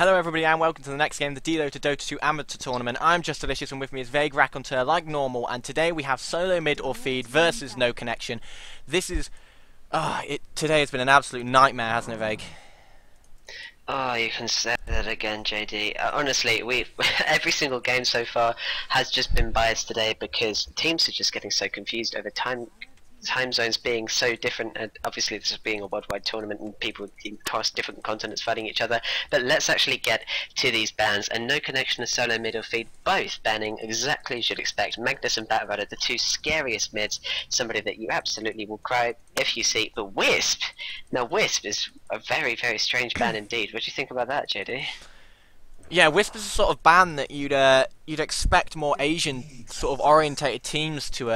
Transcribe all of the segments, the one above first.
Hello everybody and welcome to the next game, the DelotA Dota 2 Amateur Tournament. I'm Just Delicious and with me is Vague Raconteur like normal, and today we have solo mid or feed versus no connection. This is... today has been an absolute nightmare, hasn't it, Vague? Oh, you can say that again, JD. Honestly, every single game so far has just been biased today because teams are just getting so confused over time zones being so different, and obviously this is being a worldwide tournament and people across different continents fighting each other. But let's actually get to these bans, and no connection and solo mid or feed both banning exactly as you'd expect. Magnus and Batrider, the two scariest mids, somebody that you absolutely will cry if you see. But Wisp, now Wisp is a very, very strange ban indeed. What do you think about that, JD? Yeah, Wisp is a sort of ban that you'd expect more Asian sort of orientated teams to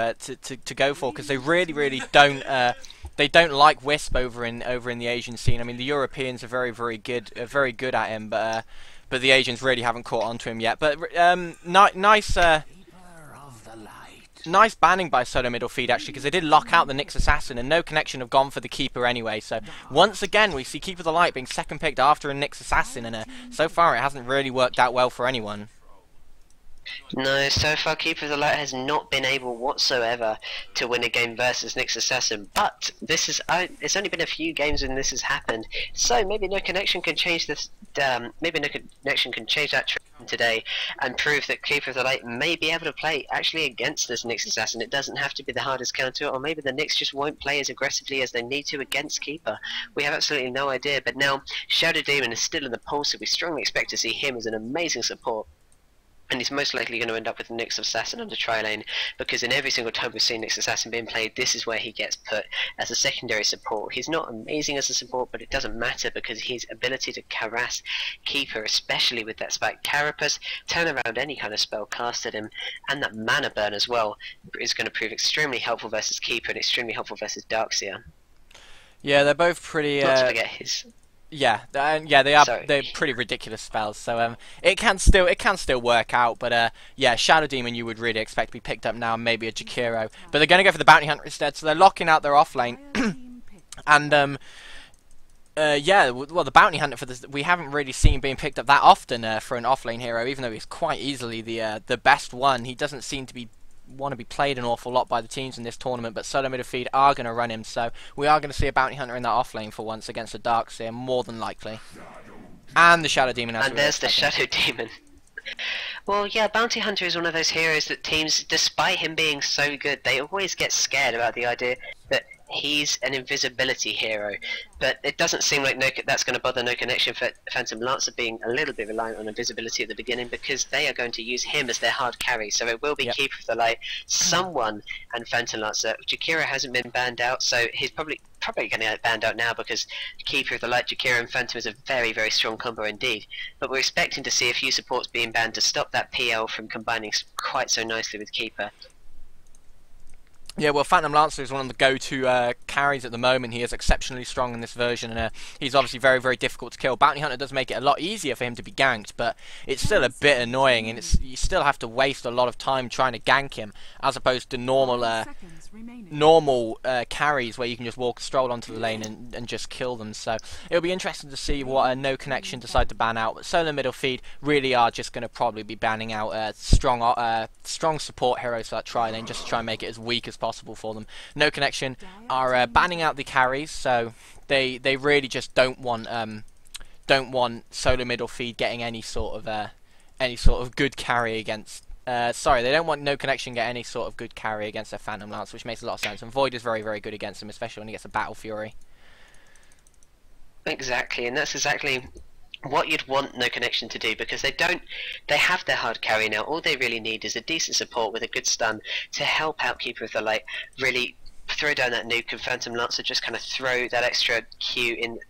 go for, because they really don't like Wisp over in the Asian scene. I mean, the Europeans are very good at him, but the Asians really haven't caught on to him yet. But nice banning by solo middle feed actually, because they did lock out the Nyx Assassin, and no connection have gone for the Keeper anyway. So once again we see Keeper of the Light being second picked after a Nyx Assassin, and so far it hasn't really worked out well for anyone. No, so far Keeper of the Light has not been able whatsoever to win a game versus Nyx Assassin, but this is it's only been a few games when this has happened, so maybe no connection can change this. Maybe no connection can change that trend today and prove that Keeper of the Light may be able to play actually against this Nyx Assassin. It doesn't have to be the hardest counter, or maybe the Nyx just won't play as aggressively as they need to against Keeper. We have absolutely no idea, but now Shadow Demon is still in the pool, so we strongly expect to see him as an amazing support. And he's most likely going to end up with Nyx Assassin on the tri lane, because in every single time we've seen Nyx Assassin being played, this is where he gets put as a secondary support. He's not amazing as a support, but it doesn't matter because his ability to harass Keeper, especially with that spike Carapace, turn around any kind of spell cast at him, and that mana burn as well, is going to prove extremely helpful versus Keeper and extremely helpful versus Darkseer. Yeah, they're both pretty... Not to forget his... Yeah, they are. Sorry. They're pretty ridiculous spells. So it can still work out. But yeah, Shadow Demon you would really expect to be picked up now, and maybe a Jakiro. But they're going to go for the Bounty Hunter instead. So they're locking out their off lane. And yeah, well, the Bounty Hunter for this we haven't really seen being picked up that often for an off lane hero. Even though he's quite easily the best one, he doesn't seem to want to be played an awful lot by the teams in this tournament, but solo mid feed are going to run him, so we are going to see a Bounty Hunter in that off lane for once against a Darkseer, more than likely. And the Shadow Demon. And there's the Shadow Demon. Well, yeah, Bounty Hunter is one of those heroes that teams, despite him being so good, they always get scared about the idea that he's an invisibility hero, but it doesn't seem like that's going to bother No Connection for Phantom Lancer being a little bit reliant on invisibility at the beginning, because they are going to use him as their hard carry. So it will be Keeper of the Light, someone, and Phantom Lancer. Jakiro hasn't been banned out, so he's probably going to get banned out now, because Keeper of the Light, Jakiro and Phantom is a very strong combo indeed. But we're expecting to see a few supports being banned to stop that PL from combining quite so nicely with Keeper. Yeah, well, Phantom Lancer is one of the go-to carries at the moment. He is exceptionally strong in this version, and he's obviously very difficult to kill. Bounty Hunter does make it a lot easier for him to be ganked, but it's still a bit annoying, and you still have to waste a lot of time trying to gank him, as opposed to normal carries where you can just stroll onto the lane and just kill them. So it'll be interesting to see what No Connection decide to ban out. But solo middle feed really are just going to probably be banning out strong support heroes for that tri lane, just to try and make it as weak as possible for them. No Connection are banning out the carries, so they really just don't want solo middle feed getting any sort of good carry against. Sorry, they don't want No Connection get any sort of good carry against their Phantom Lance, which makes a lot of sense. And Void is very good against him, especially when he gets a Battle Fury. Exactly, and that's exactly what you'd want No Connection to do, because they have their hard carry now. All they really need is a decent support with a good stun to help out Keeper of the Light really throw down that nuke, and Phantom Lancer just kind of throw that extra Q in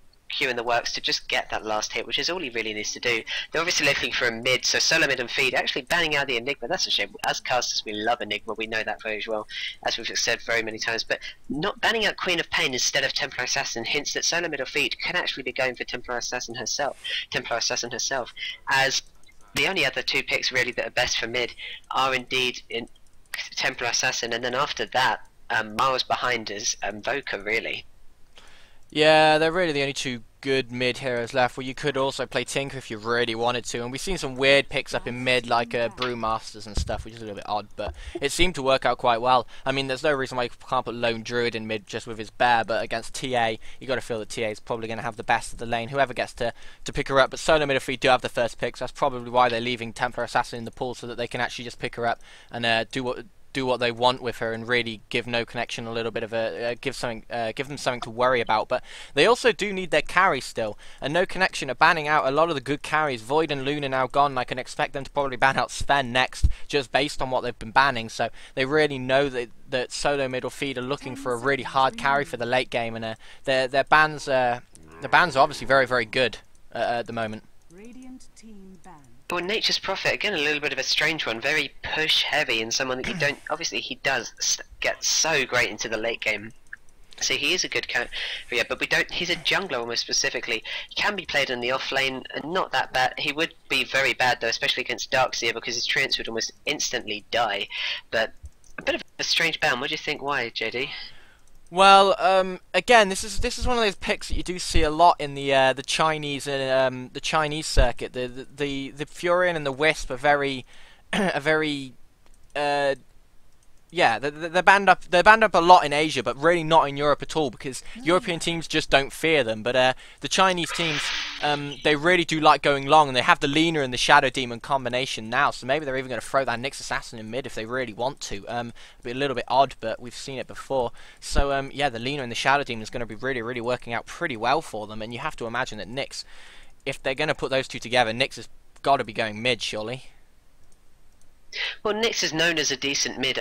the works to just get that last hit, which is all he really needs to do. They're obviously looking for a mid, so solo mid and feed actually banning out the Enigma. That's a shame. As casters we love Enigma, we know that very well, as we've said very many times, but not banning out Queen of Pain instead of Templar Assassin hints that solo mid or feed can actually be going for Templar Assassin herself, as the only other two picks really that are best for mid are indeed in Templar Assassin, and then after that miles behind is Voka really. Yeah, they're really the only two good mid heroes left. Well, you could also play Tinker if you really wanted to, and we've seen some weird picks up in mid like Brewmasters and stuff, which is a little bit odd, but it seemed to work out quite well. I mean, there's no reason why you can't put Lone Druid in mid just with his bear, but against TA, you got to feel that TA is probably going to have the best of the lane, whoever gets to pick her up. But solo mid feed do have the first pick, so that's probably why they're leaving Templar Assassin in the pool, so that they can actually just pick her up and do what they want with her and really give No Connection a little bit of a give them something to worry about. But they also do need their carry still, and No Connection are banning out a lot of the good carries. Void and Loon are now gone, and I can expect them to probably ban out Sven next, just based on what they've been banning. So they really know that solo middle feed are looking for a really hard carry for the late game, and their bans are obviously very, very good at the moment. Well, Nature's Prophet, again, a little bit of a strange one. Very push heavy, and someone that you don't... Obviously, he does get so great into the late game. So he is a good carrier, but we don't... He's a jungler almost specifically. He can be played in the off lane, and not that bad. He would be very bad, though, especially against Darkseer, because his treants would almost instantly die. But a bit of a strange ban. What do you think? Why, JD? Well, again, this is one of those picks that you do see a lot in the Chinese the Chinese circuit. The Furion and the Wisp are very yeah, they're banned up. They're banned up a lot in Asia, but really not in Europe at all, because European teams just don't fear them. But the Chinese teams, they really do like going long, and they have the Lina and the Shadow Demon combination now. So maybe they're even going to throw that Nyx Assassin in mid if they really want to. It'd be a little bit odd, but we've seen it before. So yeah, the Lina and the Shadow Demon is going to be really, really working out pretty well for them. And you have to imagine that Nyx, if they're going to put those two together, Nyx has got to be going mid, surely. Well, Nyx is known as a decent mid.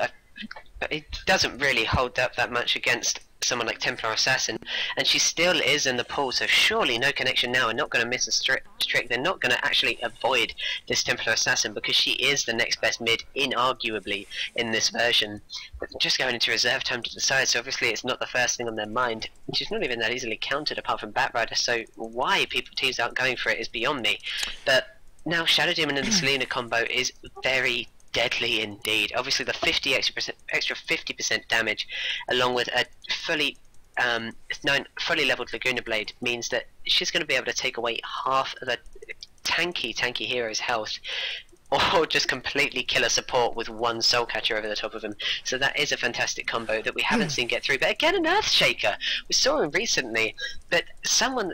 But it doesn't really hold up that much against someone like Templar Assassin, and she still is in the pool, so surely No Connection now are not going to miss a trick. They're not going to actually avoid this Templar Assassin, because she is the next best mid, inarguably, in this version. But just going into reserve time to decide, so obviously it's not the first thing on their mind. She's not even that easily countered apart from Batrider, so why teams aren't going for it is beyond me. But now Shadow Demon and the Selena combo is very deadly indeed. Obviously the 50 extra 50% damage, along with a fully leveled Laguna Blade, means that she's going to be able to take away half of the tanky hero's health, or just completely kill a support with one Soul Catcher over the top of him. So that is a fantastic combo that we haven't seen get through. But again, an Earthshaker. We saw him recently, but someone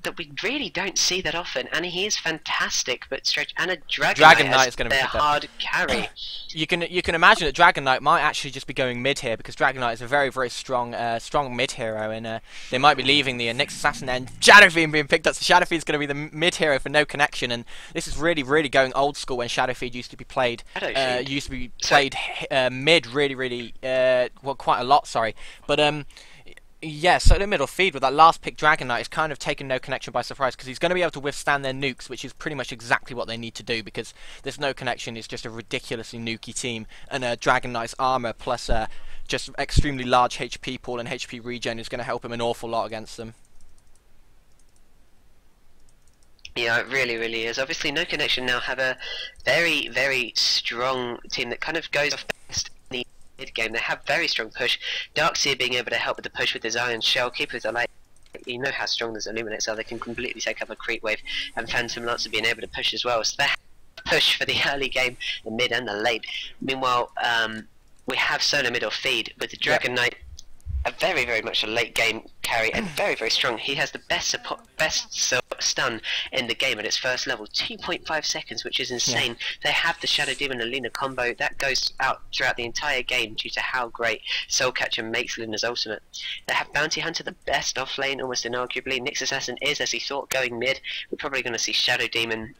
that we really don't see that often, and he is fantastic. But and a Dragon Knight is going to be hard carry. You can imagine that Dragon Knight might actually just be going mid here, because Dragon Knight is a very, very strong mid hero, and they might be leaving the Nyx Assassin and Shadow Fiend being picked up. So Shadow Fiend is going to be the mid hero for No Connection, and this is really, really going old school when Shadow Fiend used to be played mid really well, quite a lot. Sorry, but yeah, solo middle feed with that last pick Dragon Knight has kind of taken No Connection by surprise, because he's going to be able to withstand their nukes, which is pretty much exactly what they need to do, because this No Connection is just a ridiculously nukey team, and Dragon Knight's armor plus just extremely large HP pool and HP regen is going to help him an awful lot against them. Yeah, it really, really is. Obviously, No Connection now have a very, very strong team that kind of goes off best in the mid-game. They have very strong push. Darkseer being able to help with the push with his Iron Shell. Keepers are like, you know how strong those Illuminates are. They can completely take up a creep wave. And Phantom Lancer being able to push as well. So they have push for the early game, the mid and the late. Meanwhile, we have solo middle feed with the Dragon Knight. A very, very much a late game carry, and very, very strong. He has the best stun in the game at its first level, 2.5 seconds, which is insane. Yeah. They have the Shadow Demon and Lina combo that goes out throughout the entire game due to how great Soul Catcher makes Lina's ultimate. They have Bounty Hunter, the best off lane, almost inarguably. Nyx Assassin is, as he thought, going mid. We're probably going to see Shadow Demon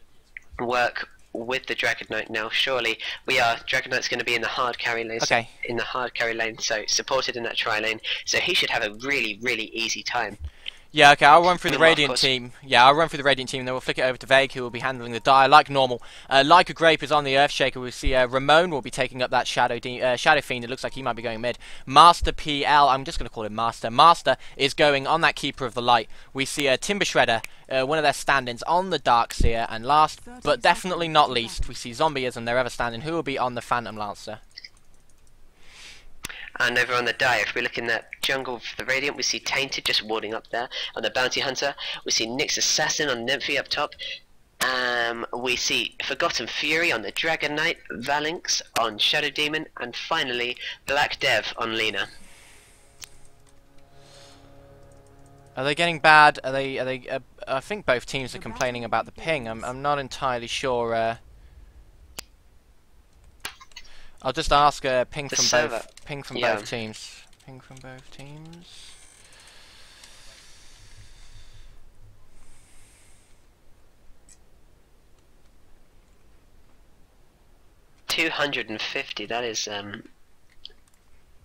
work with the Dragon Knight now. Surely we are. Dragon Knight's going to be in the hard carry lane. Okay. In the hard carry lane, so supported in that tri lane. So he should have a really, really easy time. Yeah, okay, I'll run through the Radiant team. Yeah, I'll run through the Radiant team, then we'll flick it over to Vague, who will be handling the Dire like normal. Like a Grape is on the Earthshaker. We see Ramon will be taking up that Shadow Fiend. It looks like he might be going mid. Master PL, I'm just going to call him Master. Master is going on that Keeper of the Light. We see Timber Shredder, one of their stand-ins, on the Darkseer. And last, but definitely not least, we see Zombieism, their ever stand-in, who will be on the Phantom Lancer. And over on the die, if we look in that jungle for the Radiant, we see Tainted just warding up there. On the Bounty Hunter, we see Nyx Assassin on Nymphy up top. We see Forgotten Fury on the Dragon Knight, Valinx on Shadow Demon, and finally Black Dev on Lina. Are they getting bad? Are they? I think both teams are complaining about the ping. I'm not entirely sure. I'll just ask ping from both. Ping from both teams. Ping from both teams. 250. That is a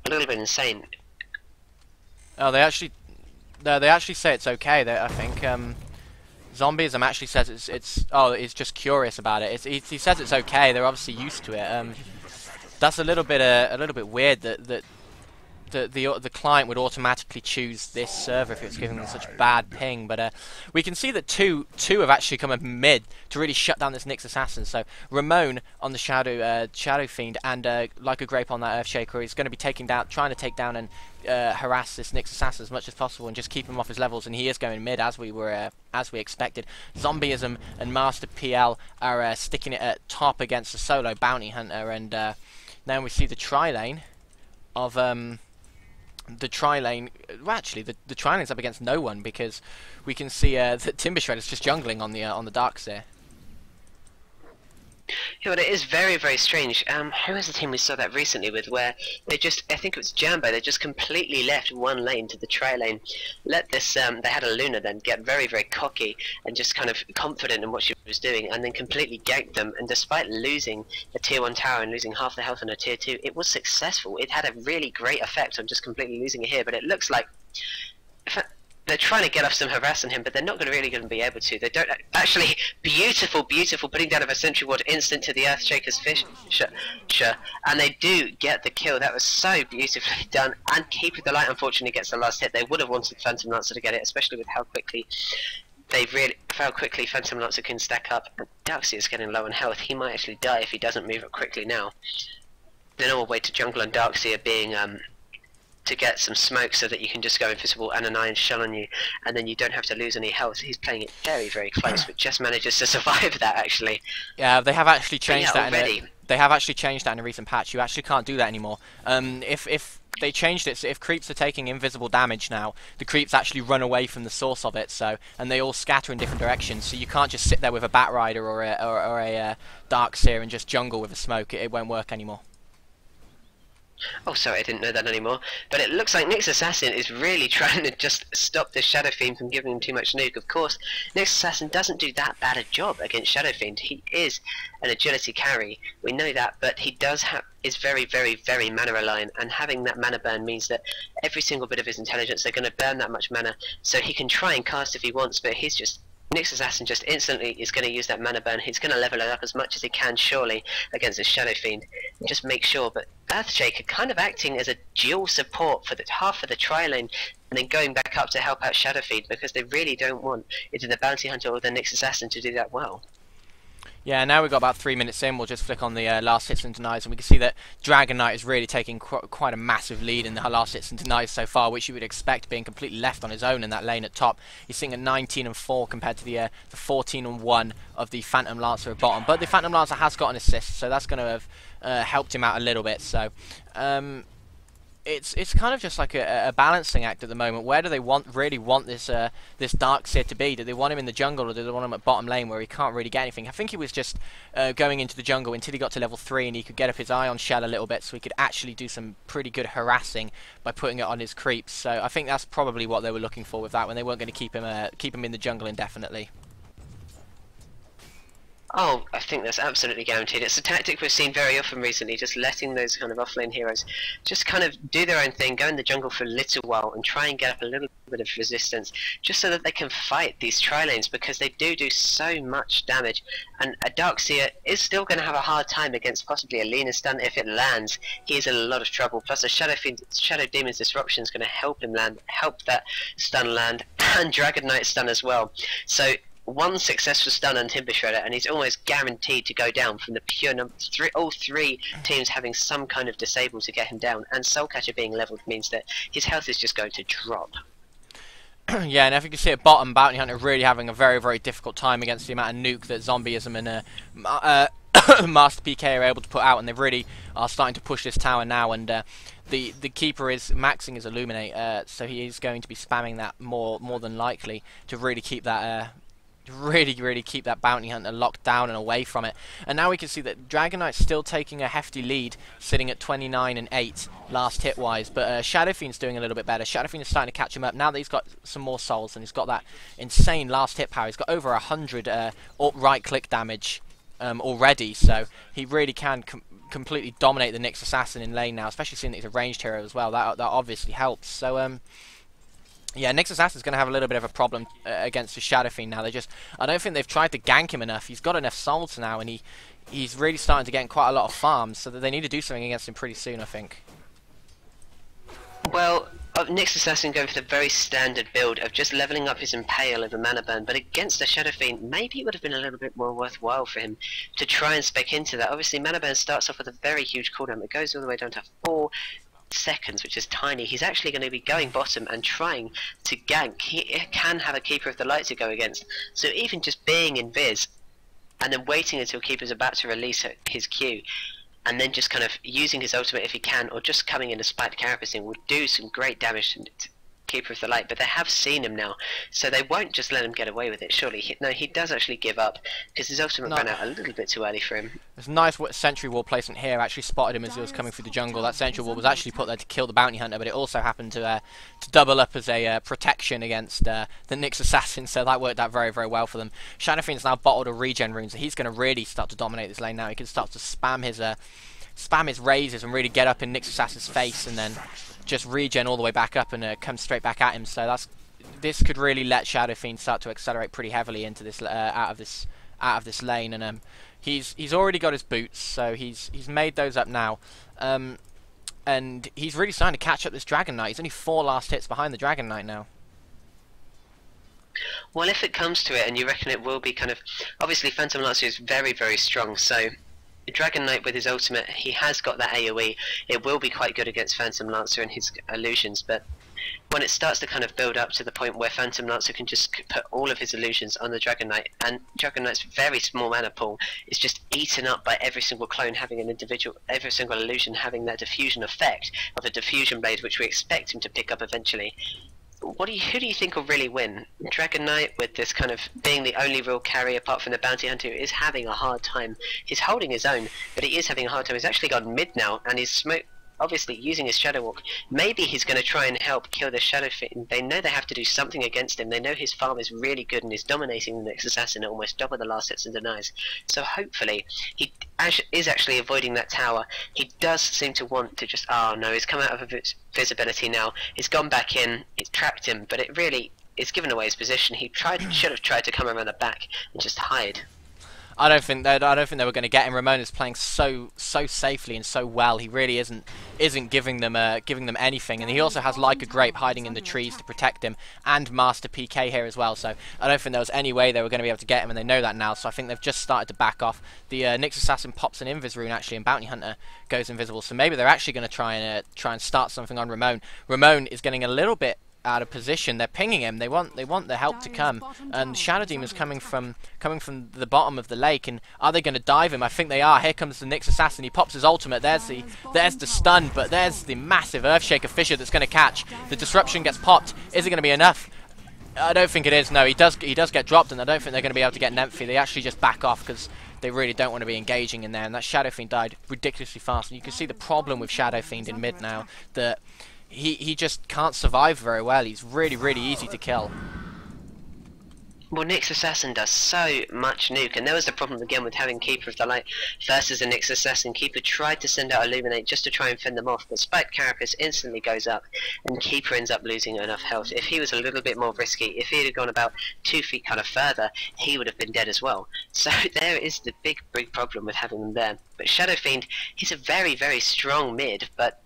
little bit insane. Oh, they actually say it's okay. I think Zombieism actually says it's just curious about it. He says it's okay. They're obviously used to it. That's a little bit weird that the client would automatically choose this server if it's giving them such bad ping. But we can see that two have actually come up mid to really shut down this Nyx Assassin. So Ramon on the Shadow Fiend and Like a Grape on that Earthshaker is going to be trying to take down and harass this Nyx Assassin as much as possible and just keep him off his levels. And he is going mid as we expected. Zombieism and Master PL are sticking it at top against the solo Bounty Hunter, and then we see the tri-lane of the tri-lane. Well, actually, the tri-lane's up against no one because we can see that Timber Shredder's just jungling on the Darkseer. Yeah, but it is very, very strange. Who was the team we saw that recently with where they just, I think it was Jambo, they just completely left one lane to the tri-lane, let this, they had a Luna then get very, very cocky and just kind of confident in what she was doing and then completely ganked them, and despite losing a tier 1 tower and losing half the health on a tier 2, it was successful. It had a really great effect on just completely losing it here, but it looks like they're trying to get off some harass on him, but they're not really going to be able to. They don't actually. Beautiful, beautiful putting down of a sentry ward instant to the Earthshaker's Fisher, and they do get the kill. That was so beautifully done. And Keeper of the Light unfortunately gets the last hit. They would have wanted Phantom Lancer to get it, especially with how quickly Phantom Lancer can stack up. And Darkseer is getting low on health. He might actually die if he doesn't move up quickly now. The normal way to jungle and Darkseer being to get some smoke so that you can just go invisible and an iron shell on you, and then you don't have to lose any health. He's playing it very, very close, but just manages to survive that actually. Yeah, they have actually changed that already. They have actually changed that in a recent patch. You actually can't do that anymore. If they changed it, so if creeps are taking invisible damage now, the creeps actually run away from the source of it. So, and they all scatter in different directions. So you can't just sit there with a Bat Rider or a Darkseer and just jungle with a smoke. It won't work anymore. Oh, sorry, I didn't know that anymore. But it looks like Nyx Assassin is really trying to just stop this Shadow Fiend from giving him too much nuke. Of course, Nyx Assassin doesn't do that bad a job against Shadow Fiend. He is an agility carry, we know that, but he is very, very, very mana reliant, and having that mana burn means that every single bit of his intelligence, they're going to burn that much mana, so he can try and cast if he wants, but Nyx Assassin just instantly is going to use that mana burn. He's going to level it up as much as he can, surely, against the Shadow Fiend. Just make sure, but Earthshaker kind of acting as a dual support for half of the tri-lane, and then going back up to help out Shadow Fiend, because they really don't want either the Bounty Hunter or the Nyx Assassin to do that well. Yeah, now we've got about 3 minutes in. We'll just flick on the last hits and denies, and we can see that Dragon Knight is really taking quite a massive lead in the last hits and denies so far, which you would expect being completely left on his own in that lane at top. He's sitting at 19 and 4 compared to the 14 and 1 of the Phantom Lancer at bottom. But the Phantom Lancer has got an assist, so that's going to have helped him out a little bit. So it's kind of just like a balancing act at the moment. Where do they really want this this Darkseer to be? Do they want him in the jungle, or do they want him at bottom lane where he can't really get anything? I think he was just going into the jungle until he got to level 3 and he could get up his Ion Shell a little bit, so he could actually do some pretty good harassing by putting it on his creeps. So I think that's probably what they were looking for with that, when they weren't going to keep him in the jungle indefinitely. Oh, I think that's absolutely guaranteed. It's a tactic we've seen very often recently, just letting those kind of offlane heroes just kind of do their own thing, go in the jungle for a little while and try and get up a little bit of resistance, just so that they can fight these tri-lanes, because they do so much damage. And a Darkseer is still going to have a hard time against possibly a Lina stun. If it lands, he is in a lot of trouble. Plus a Shadow Demon's Disruption is going to help him land, help that stun land, and Dragon Knight stun as well. So one successful stun on Timber Shredder, and he's almost guaranteed to go down from the pure number all three teams having some kind of disable to get him down, and Soul Catcher being leveled means that his health is just going to drop. Yeah, and if you can see at bottom, Bounty Hunter really having a very, very difficult time against the amount of nuke that Zombieism and Master PK are able to put out, and they really are starting to push this tower now, and the Keeper is maxing his Illuminate, so he is going to be spamming that more than likely to really keep that really keep that Bounty Hunter locked down and away from it. And now we can see that Dragon Knight's still taking a hefty lead, sitting at 29 and 8 last hit wise, but Shadow Fiend's doing a little bit better. Shadow Fiend is starting to catch him up now that he's got some more souls and he's got that insane last hit power. He's got over 100 right click damage already, so he really can completely dominate the Nyx Assassin in lane now, especially seeing that he's a ranged hero as well. That obviously helps. So yeah, Nyx Assassin's going to have a little bit of a problem against the Shadow Fiend now. I don't think they've tried to gank him enough. He's got enough souls now, and he's really starting to get in quite a lot of farms, so that they need to do something against him pretty soon, I think. Well, Nyx Assassin going for the very standard build of just leveling up his Impale over Mana Burn, but against the Shadow Fiend, maybe it would have been a little bit more worthwhile for him to try and spec into that. Obviously, Mana Burn starts off with a very huge cooldown. It goes all the way down to 4 seconds, which is tiny. He's actually going to be going bottom and trying to gank. He can have a Keeper of the Light to go against, so even just being in Viz and then waiting until Keeper's about to release his Q and then just kind of using his ultimate if he can, or just coming in a spiked carapacing would do some great damage to Keeper of the Light. But they have seen him now, so they won't just let him get away with it, surely. No, he does actually give up, because his ultimate ran out a little bit too early for him. There's a nice sentry wall placement here. I actually spotted him as he was coming through the jungle. That sentry wall was actually put there to kill the Bounty Hunter, but it also happened to double up as a protection against the Nyx Assassin, so that worked out very, very well for them. Shadow Fiend's now bottled a regen rune, so he's going to really start to dominate this lane now. He can start to spam his raises and really get up in Nyx Assassin's face, and then just regen all the way back up and come straight back at him. So this could really let Shadow Fiend start to accelerate pretty heavily into this out of this lane, and he's already got his boots, so he's made those up now, and he's really starting to catch up this Dragon Knight. He's only 4 last hits behind the Dragon Knight now. Well, if it comes to it, and you reckon it will be kind of, obviously Phantom Lancer is very, very strong, so Dragon Knight with his ultimate, he has got that AoE. It will be quite good against Phantom Lancer and his illusions, but when it starts to kind of build up to the point where Phantom Lancer can just put all of his illusions on the Dragon Knight, and Dragon Knight's very small mana pool is just eaten up by every single clone having an individual, every single illusion having that diffusion effect of a diffusion blade, which we expect him to pick up eventually. Who do you think will really win? Dragon Knight, with this kind of being the only real carry apart from the Bounty Hunter, is having a hard time. He's holding his own, but he is having a hard time. He's actually gone mid now, and he's obviously using his Shadow Walk. Maybe he's going to try and help kill the Shadow Fiend. They know they have to do something against him. They know his farm is really good and he's dominating the Nyx Assassin at almost double the last hits and denies. So hopefully he is actually avoiding that tower. He does seem to want to just... Oh no, he's come out of visibility now. He's gone back in. It's trapped him, but it really is given away his position. He should have tried to come around the back and just hide. I don't think they were going to get him. Ramona's playing so safely and so well. He really isn't giving them anything, and he also has like a grape hiding in the trees to protect him, and Master PK here as well. So I don't think there was any way they were going to be able to get him, and they know that now. So I think they've just started to back off. The Nyx Assassin pops an Invis rune actually, and Bounty Hunter goes invisible. So maybe they're actually going to try and start something on Ramon. Ramon is getting a little bit out of position. They're pinging him. They want the help to come, and Shadow Demon's coming from the bottom of the lake. And are they going to dive him? I think they are. Here comes the Nyx Assassin. He pops his ultimate. There's the stun, but there's the massive Earthshaker Fissure that's going to catch. The disruption gets popped. Is it going to be enough? I don't think it is. No, he does get dropped, and I don't think they're going to be able to get Nemphy. They actually just back off because they really don't want to be engaging in there. And that Shadow Fiend died ridiculously fast. And you can see the problem with Shadow Fiend in mid now, that he just can't survive very well. He's really easy to kill. Well, Nyx Assassin does so much nuke, and there was the problem again with having Keeper of the Light versus a Nyx Assassin. Keeper tried to send out Illuminate just to try and fend them off, but Spiked Carapace instantly goes up, and Keeper ends up losing enough health. If he was a little bit more risky, if he had gone about 2 feet kind of further, he would have been dead as well. So there is the big problem with having them there. But Shadow Fiend, he's a very strong mid, but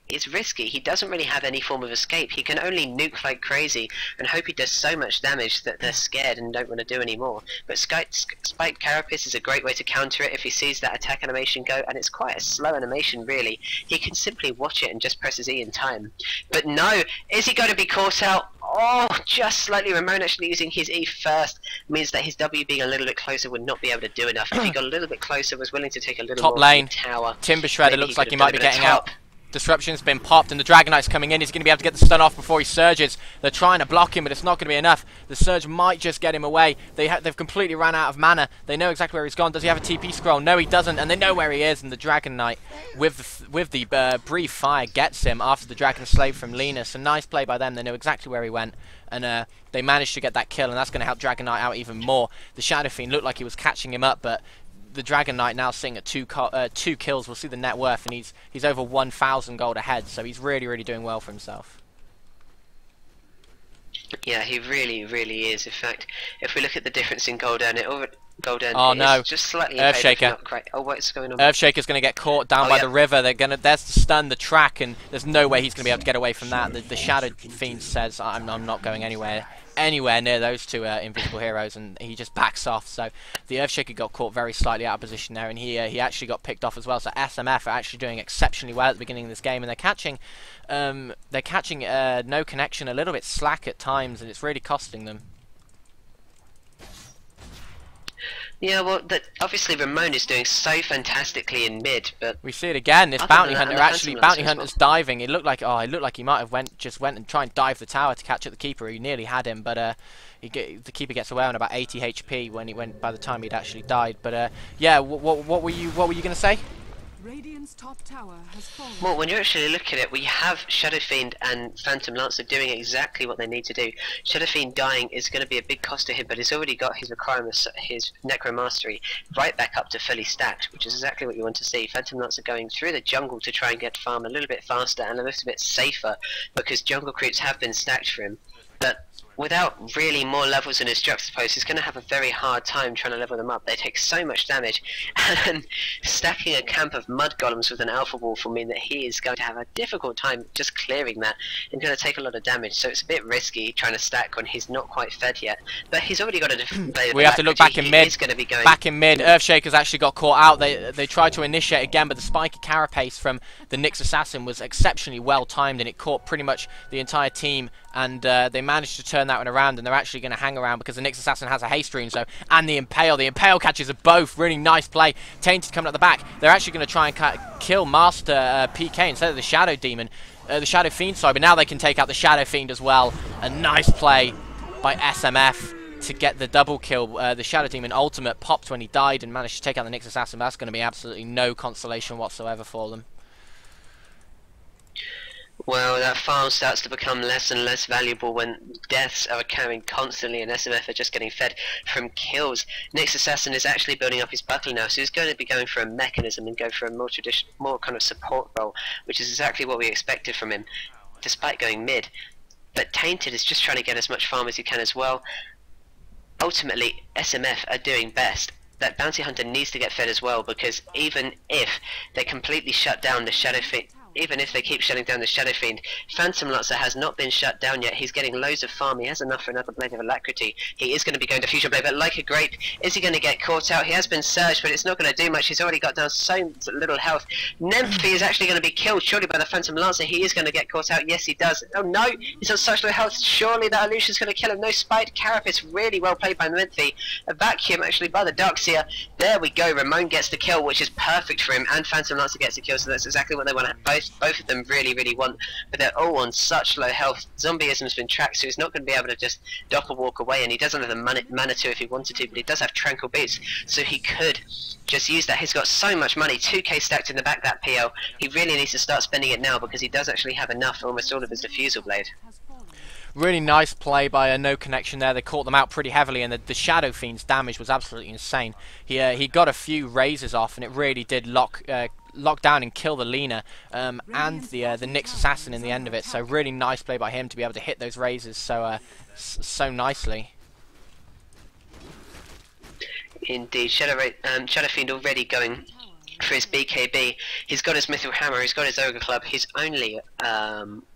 is risky. He doesn't really have any form of escape. He can only nuke like crazy and hope he does so much damage that they're scared and don't want to do any more. But Spike Carapace is a great way to counter it if he sees that attack animation go, and it's quite a slow animation really. He can simply watch it and just presses E in time. But no, is he going to be caught out? Oh, just slightly. Ramon actually using his E first means that his W being a little bit closer would not be able to do enough. If he got a little bit closer, was willing to take a little top more lane tower. Timber Shredder looks like he might be getting out. Disruption's been popped and the Dragon Knight's coming in. He's going to be able to get the stun off before he surges. They're trying to block him, but it's not going to be enough. The surge might just get him away. They've completely run out of mana. They know exactly where he's gone. Does he have a TP scroll? No, he doesn't, and they know where he is. And the Dragon Knight, with the brief fire, gets him after the Dragon Slave from Lena. So nice play by them. They know exactly where he went, and they managed to get that kill, and that's going to help Dragon Knight out even more. The Shadow Fiend looked like he was catching him up, but the Dragon Knight now sitting at two kills. We'll see the net worth, and he's over 1,000 gold ahead, so he's really doing well for himself. Yeah, he really is. In fact, if we look at the difference in gold earn, Oh no! Just slightly Earthshaker. Oh, what's going on? Earthshaker's going to get caught down by the river. There's the stun, the track, and there's no way he's going to be able to get away from that. The Shadow Fiend says, I'm not going anywhere near those two invisible heroes, and he just backs off. So the Earthshaker got caught very slightly out of position there, and he actually got picked off as well. So SMF are actually doing exceptionally well at the beginning of this game, and they're catching no connection a little bit slack at times, and it's really costing them. Yeah, well, obviously Ramon is doing so fantastically in mid, but we see it again. This bounty hunter's diving. It looked like he might have went and tried and dive the tower to catch up the keeper. He nearly had him, but the keeper gets away on about 80 HP when he went by the time he'd actually died. But yeah, what were you going to say? Radiant's top tower has fallen. Well, when you actually look at it, we have Shadow Fiend and Phantom Lancer doing exactly what they need to do. Shadow Fiend dying is going to be a big cost to him, but he's already got his requirements, his Necromastery, right back up to fully stacked, which is exactly what you want to see. Phantom Lancer going through the jungle to try and get farm a little bit faster and a little bit safer, because jungle creeps have been stacked for him. But without really more levels in his juxtapose, he's going to have a very hard time trying to level them up. They take so much damage, and stacking a camp of mud golems with an alpha wolf will mean that he is going to have a difficult time just clearing that, and going to take a lot of damage. So it's a bit risky trying to stack when he's not quite fed yet. But he's already got a different play. We have to look back in mid. Back in mid, Earthshaker's actually got caught out. They tried to initiate again, but the spiky carapace from the Nyx Assassin was exceptionally well timed, and it caught pretty much the entire team. And they managed to turn that one around, and they're actually going to hang around because the Nyx Assassin has a haste rune, and the Impale catches are both. Really nice play. Tainted coming up the back. They're actually going to try and kill Master PK instead of the Shadow Demon, the Shadow Fiend, sorry, but now they can take out the Shadow Fiend as well. A nice play by SMF to get the double kill. The Shadow Demon ultimate popped when he died and managed to take out the Nyx Assassin. That's going to be absolutely no consolation whatsoever for them. Well, that farm starts to become less and less valuable when deaths are occurring constantly and SMF are just getting fed from kills. Nyx Assassin is actually building up his buckler now, so he's going to be going for a mechanism and go for a more kind of support role, which is exactly what we expected from him, despite going mid. But Tainted is just trying to get as much farm as he can as well. Ultimately, SMF are doing best. That Bounty Hunter needs to get fed as well, because even if they completely shut down the Shadow Fiend, even if they keep shutting down the Shadow Fiend, Phantom Lancer has not been shut down yet. He's getting loads of farm. He has enough for another Blade of Alacrity. He is going to be going to Fusion Blade, but like a grape, is he going to get caught out? He has been surged, but it's not going to do much. He's already got down so little health. Nymphy is actually going to be killed, surely, by the Phantom Lancer. He is going to get caught out. Yes, he does. Oh no, he's on such low health. Surely that illusion's going to kill him. No Spite Carapace, really well played by Nymphy. A vacuum actually by the Darkseer. There we go. Ramon gets the kill, which is perfect for him, and Phantom Lancer gets the kill, so that's exactly what they want. Both of them really want, but they're all on such low health. Zombieism's been tracked, so he's not going to be able to just doppel walk away, and he doesn't have the mana to if he wanted to, but he does have Tranquil Boots, so he could just use that. He's got so much money, 2k stacked in the back, that PL. He really needs to start spending it now, because he does actually have enough for almost all of his Diffusal Blade. Really nice play by a no connection there. They caught them out pretty heavily, and the Shadow Fiend's damage was absolutely insane. He got a few razes off, and it really did lock down and kill the Lena and the Nyx Assassin in the end of it. So really nice play by him to be able to hit those razes so nicely. Indeed, Shadow Fiend already going for his BKB. He's got his Mithril Hammer, he's got his Ogre Club. He's only,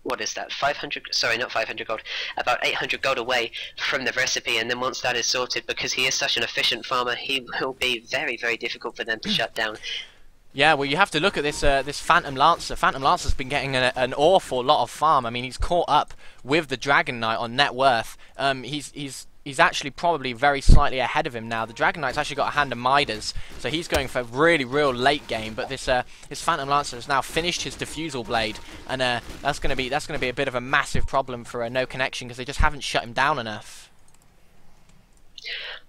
what is that, 500, sorry, not 500 gold, about 800 gold away from the recipe, and then once that is sorted, because he is such an efficient farmer, he will be very, very difficult for them to shut down. Yeah, well, you have to look at this this Phantom Lancer. Phantom Lancer's been getting an awful lot of farm. I mean, he's caught up with the Dragon Knight on net worth. He's actually probably very slightly ahead of him now. The Dragon Knight's actually got a hand of Midas, so he's going for really real late game. But this Phantom Lancer has now finished his Diffusal Blade, and that's going to be a bit of a massive problem for No Connection, because they just haven't shut him down enough.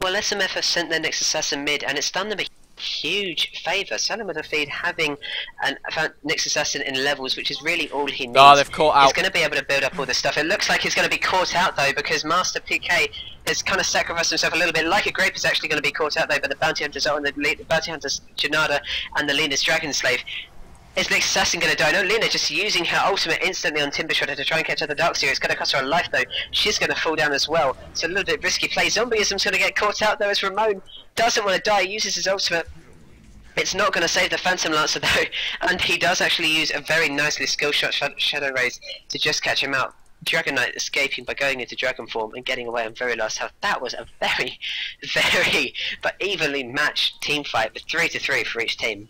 Well, SMF has sent their next assassin mid, and it's done them a huge favour. Solomon Feed having an next assassin in levels, which is really all he needs. Oh, they've caught out. He's going to be able to build up all this stuff. It looks like he's going to be caught out though, because Master PK has kind of sacrificed himself a little bit. Like a Grape is actually going to be caught out though, but the Bounty Hunters are on the lead. The Bounty Hunters, Janada, and the Lena's Dragon Slave. Is next assassin going to die? No, Lena just using her ultimate instantly on Timber Shredder to try and catch out the Darkseer. It's going to cost her a life though. She's going to fall down as well. It's a little bit risky play. Zombieism's going to get caught out though, as Ramon doesn't want to die. He uses his ultimate. It's not going to save the Phantom Lancer though, and he does actually use a very nicely skill shot Shadow Rays to just catch him out. Dragon Knight escaping by going into dragon form and getting away on very last health. That was a very, very but evenly matched team fight with 3-3 for each team.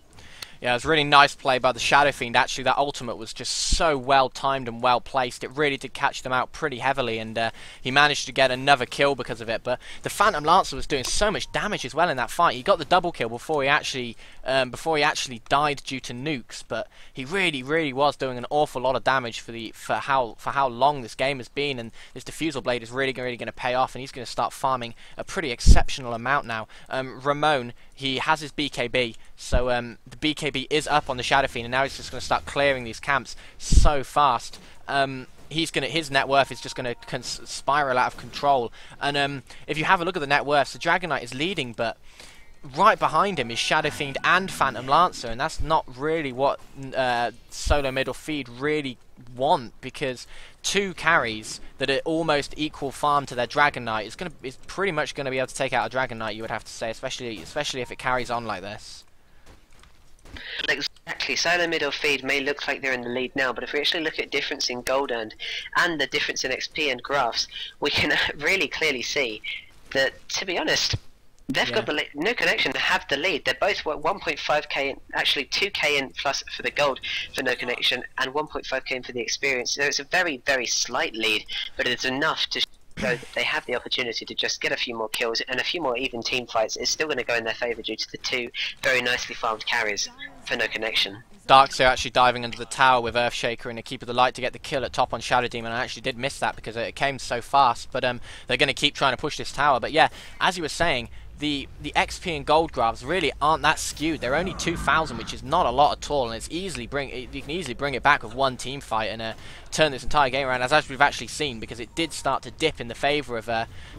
Yeah, it was a really nice play by the Shadow Fiend. Actually, that ultimate was just so well timed and well placed. It really did catch them out pretty heavily, and he managed to get another kill because of it. But the Phantom Lancer was doing so much damage as well in that fight. He got the double kill before he actually died due to nukes. But he really was doing an awful lot of damage for how long this game has been. And this Diffusal Blade is really going to pay off, and he's going to start farming a pretty exceptional amount now. Ramon, he has his BKB, so the BKB is up on the Shadow Fiend, and now he's just going to start clearing these camps so fast. His net worth is just going to spiral out of control. And if you have a look at the net worths, the Dragon Knight is leading, but right behind him is Shadow Fiend and Phantom Lancer, and that's not really what solo middle feed really want, because two carries that are almost equal farm to their Dragon Knight is pretty much going to be able to take out a Dragon Knight, you would have to say, especially if it carries on like this. Exactly. Solo middle feed may look like they're in the lead now, but if we actually look at difference in gold earned and the difference in XP and graphs, we can really clearly see that, to be honest, they've got the lead. No Connection have the lead. They're both 1.5k in, actually 2k in plus for the gold for No Connection, and 1.5k in for the experience. So it's a very, very slight lead, but it's enough to show that they have the opportunity to just get a few more kills and a few more even team fights. It's still going to go in their favour due to the two very nicely farmed carries for No Connection. Darkseer actually diving under the tower with Earthshaker and a Keeper of the Light to get the kill at top on Shadow Demon. I actually did miss that because it came so fast, but they're going to keep trying to push this tower. But yeah, as you were saying, the XP and gold graphs really aren't that skewed. They're only 2,000, which is not a lot at all, and you can easily bring it back with one team fight and turn this entire game around, as we've actually seen, because it did start to dip in the favour of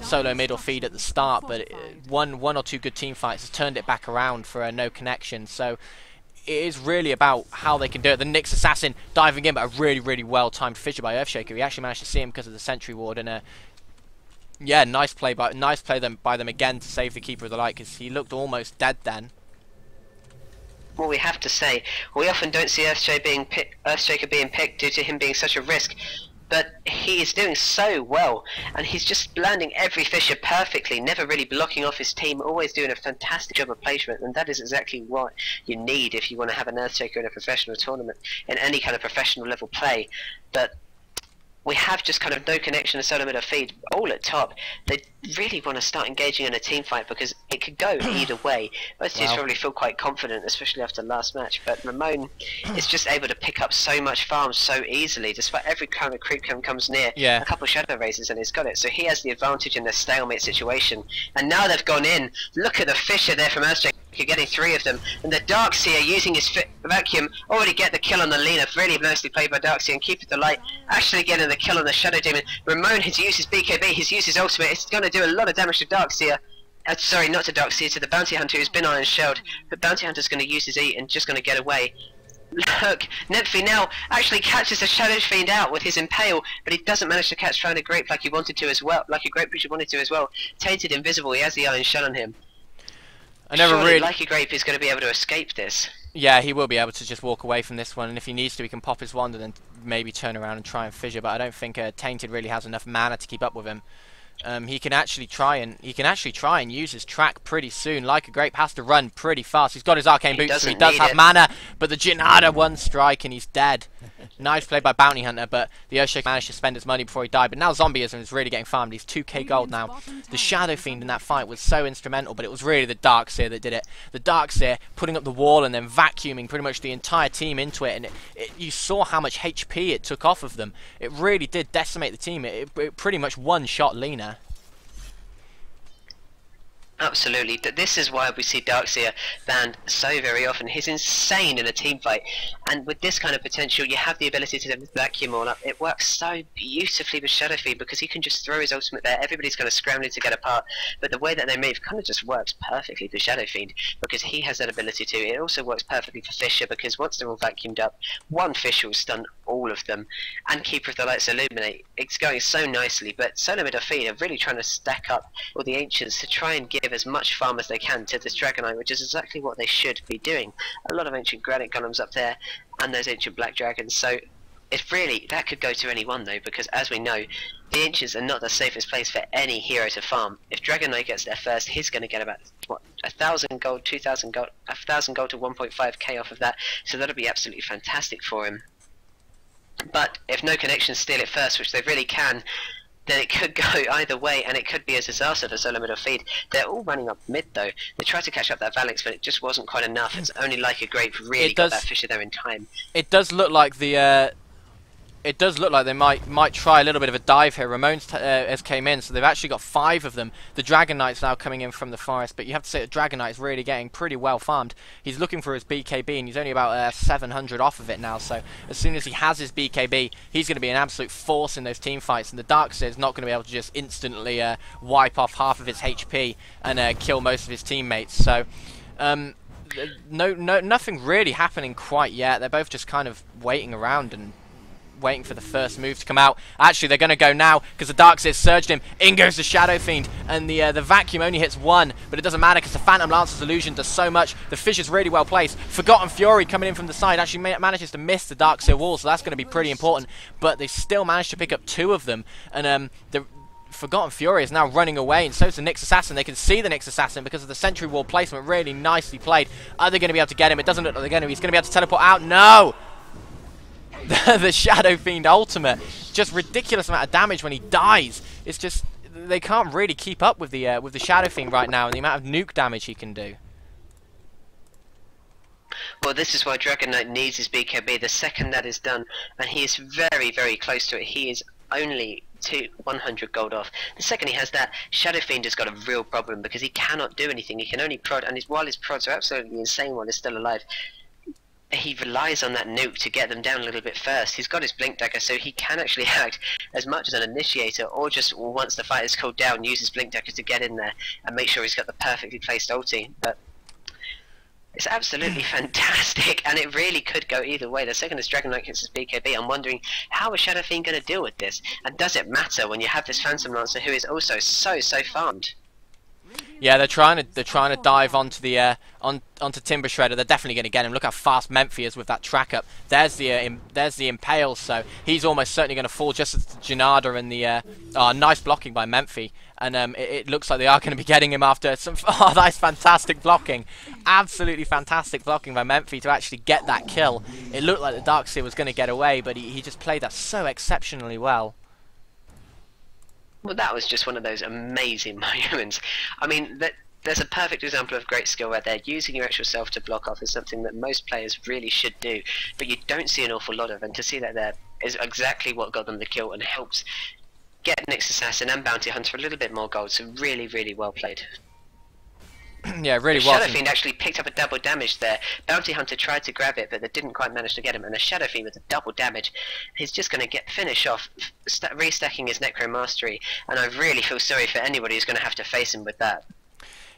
solo middle feed at the start, but one or two good team fights has turned it back around for No Connection. So it is really about how they can do it. The Nyx Assassin diving in, but a really well timed fissure by Earthshaker. He actually managed to see him because of the Sentry Ward, and yeah, nice play by them again to save the Keeper of the Light, because he looked almost dead then. Well, we have to say, we often don't see Earthshaker being picked due to him being such a risk, but he is doing so well, and he's just landing every fissure perfectly, never really blocking off his team, always doing a fantastic job of placement, and that is exactly what you need if you want to have an Earthshaker in a professional tournament, in any kind of professional level play. But we have just kind of No Connection and solo middle feed all at top. They really want to start engaging in a team fight because it could go either way. Both teams probably feel quite confident, especially after last match, but Ramon is just able to pick up so much farm so easily, despite every kind of creep comes near. Yeah. A couple of Shadow Razors and he's got it, so he has the advantage in this stalemate situation. And now they've gone in. Look at the fissure there from Earthshaker. You're getting 3 of them, and the Darkseer using his vacuum already get the kill on the Lena. Really nicely played by Darkseer, and Keeper of the Light actually getting the kill on the Shadow Demon. Ramon has used his BKB, he's used his ultimate. It's going to do a lot of damage to Darkseer. Sorry, not to Darkseer, to the Bounty Hunter who's been iron shelled. But Bounty Hunter's going to use his E and just going to get away. Look, Nephi now actually catches the Shadow Fiend out with his Impale, but he doesn't manage to catch Found a Grape like he wanted to as well. Like a Grape Butcher wanted to as well. Tainted invisible, he has the iron shell on him. Surely, like a Grape is going to be able to escape this. Yeah, he will be able to just walk away from this one, and if he needs to, he can pop his wand and then maybe turn around and try and fissure. But I don't think Tainted really has enough mana to keep up with him. He can actually try and use his track pretty soon. Like a Grape has to run pretty fast. He's got his arcane boots, so he does have mana, but the Jinada one strike and he's dead. Nice play by Bounty Hunter, but the Earthshaker managed to spend his money before he died. But now Zombieism is really getting farmed. He's 2k gold now. The Shadow Fiend in that fight was so instrumental, but it was really the Darkseer that did it. The Darkseer putting up the wall and then vacuuming pretty much the entire team into it, and you saw how much HP it took off of them. It really did decimate the team. It pretty much one-shot Lena. Absolutely. This is why we see Darkseer banned so very often. He's insane in a team fight, and with this kind of potential, you have the ability to vacuum all up. It works so beautifully with Shadow Fiend because he can just throw his ultimate there. Everybody's kind of scrambling to get apart, but the way that they move kind of just works perfectly for Shadow Fiend because he has that ability to. It also works perfectly for Fissure because once they're all vacuumed up, one Fissure will stun all of them, and Keeper of the Lights Illuminate. It's going so nicely, but Solo Mid Feed are really trying to stack up all the Ancients to try and give as much farm as they can to this Dragonite, which is exactly what they should be doing. A lot of Ancient Granite Golems up there, and those Ancient Black Dragons, so it's really, that could go to anyone though, because as we know, the Ancients are not the safest place for any hero to farm. If Dragonite gets there first, he's going to get about, what, 1,000 gold, 2,000 gold, 1,000 gold to 1.5k off of that, so that'll be absolutely fantastic for him. But if no connections steal it first, which they really can, then it could go either way, and it could be a disaster for Solo Mid Feed. They're all running up mid though. They tried to catch up that Phalanx, but it just wasn't quite enough. It's only like a Grape really got that Fissure there in time. It does look like the it does look like they might try a little bit of a dive here. Ramones has came in, so they've actually got 5 of them. The Dragon Knight's now coming in from the forest, but you have to say the Dragon Knight is really getting pretty well farmed. He's looking for his BKB, and he's only about 700 off of it now, so as soon as he has his BKB, he's going to be an absolute force in those team fights, and the Darkseer is not going to be able to just instantly wipe off half of his HP and kill most of his teammates. So nothing really happening quite yet. They're both just kind of waiting around and waiting for the first move to come out. Actually, they're going to go now because the Darkseer surged him. In goes the Shadow Fiend, and the vacuum only hits 1, but it doesn't matter because the Phantom Lancer's illusion does so much. The Fissure's really well placed. Forgotten Fury coming in from the side actually manages to miss the Darkseer wall, so that's going to be pretty important. But they still managed to pick up 2 of them, and the Forgotten Fury is now running away, and so is the Nyx Assassin. They can see the Nyx Assassin because of the Sentry Wall placement. Really nicely played. Are they going to be able to get him? It doesn't look like they're going to. He's going to be able to teleport out. No! The Shadow Fiend ultimate, just ridiculous amount of damage when he dies. It's just they can't really keep up with the Shadow Fiend right now and the amount of nuke damage he can do. Well, this is why Dragon Knight needs his BKB. The second that is done, and he is very, very close to it. He is only 100 gold off. The second he has that, Shadow Fiend has got a real problem because he cannot do anything. He can only prod, and while his prods are absolutely insane while he's still alive, he relies on that nuke to get them down a little bit first. He's got his Blink Dagger, so he can actually act as much as an initiator, or just once the fight is cooled down, use his Blink Dagger to get in there and make sure he's got the perfectly placed ulti. But it's absolutely fantastic, and it really could go either way. The second this Dragon Knight gets his BKB, I'm wondering how is Shadow Fiend going to deal with this, and does it matter when you have this Phantom Lancer who is also so farmed? Yeah, they're trying to dive onto the onto Timber Shredder. They're definitely going to get him. Look how fast Memphi is with that track up. There's the Impale, so he's almost certainly going to fall just as the Janada and the nice blocking by Memphi. And it looks like they are going to be getting him after some. Oh, that's fantastic blocking! Absolutely fantastic blocking by Memphi to actually get that kill. It looked like the Darkseer was going to get away, but he just played that so exceptionally well. Well, that was just one of those amazing moments. I mean, there's a perfect example of great skill right there. Using your actual self to block off is something that most players really should do, but you don't see an awful lot of, and to see that there is exactly what got them the kill and helps get Nyx Assassin and Bounty Hunter a little bit more gold, so really, really well played. Yeah, really the well. Shadow Fiend actually picked up a double damage there. Bounty Hunter tried to grab it, but they didn't quite manage to get him. And the Shadow Fiend with a double damage, he's just going to get finish off, restacking his Necro Mastery. And I really feel sorry for anybody who's going to have to face him with that.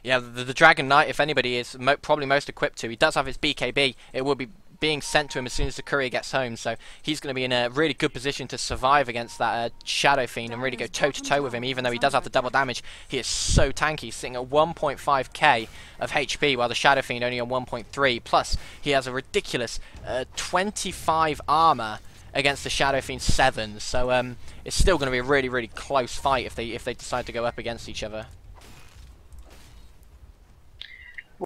Yeah, the Dragon Knight, if anybody is probably most equipped to, he does have his BKB. It would be being sent to him as soon as the courier gets home, so he's going to be in a really good position to survive against that Shadow Fiend and really go toe-to-toe with him. Even though he does have the double damage, he is so tanky. He's sitting at 1.5k of HP, while the Shadow Fiend only on 1.3, plus he has a ridiculous 25 armor against the Shadow Fiend 7, so it's still going to be a really, really close fight if they decide to go up against each other.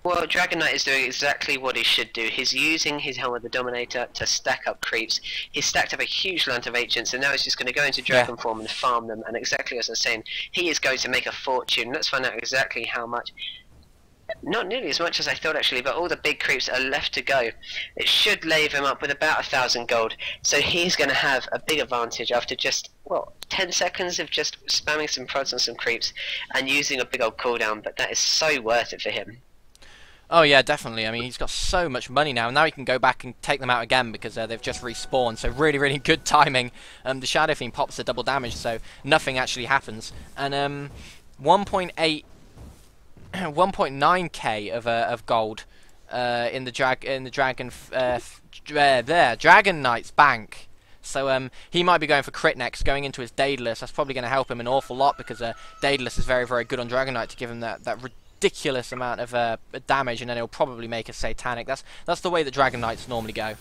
Well, Dragon Knight is doing exactly what he should do. He's using his Helm of the Dominator to stack up creeps. He's stacked up a huge amount of ancients, and now he's just going to go into dragon form and farm them. And exactly as I was saying, he is going to make a fortune. Let's find out exactly how much. Not nearly as much as I thought, actually, but all the big creeps are left to go. It should leave him up with about 1,000 gold, so he's going to have a big advantage after just, well, 10 seconds of just spamming some prods on some creeps and using a big old cooldown, but that is so worth it for him. Oh yeah, definitely. I mean, he's got so much money now. Now he can go back and take them out again because they've just respawned. So really, really good timing. The Shadow Fiend pops the double damage, so nothing actually happens. And 1.9k of gold in the Dragon Knight's bank. So he might be going for crit next, going into his Daedalus. That's probably going to help him an awful lot because Daedalus is very, very good on Dragon Knight to give him that ridiculous amount of damage, and then he'll probably make a Satanic. That's the way that Dragon Knights normally go.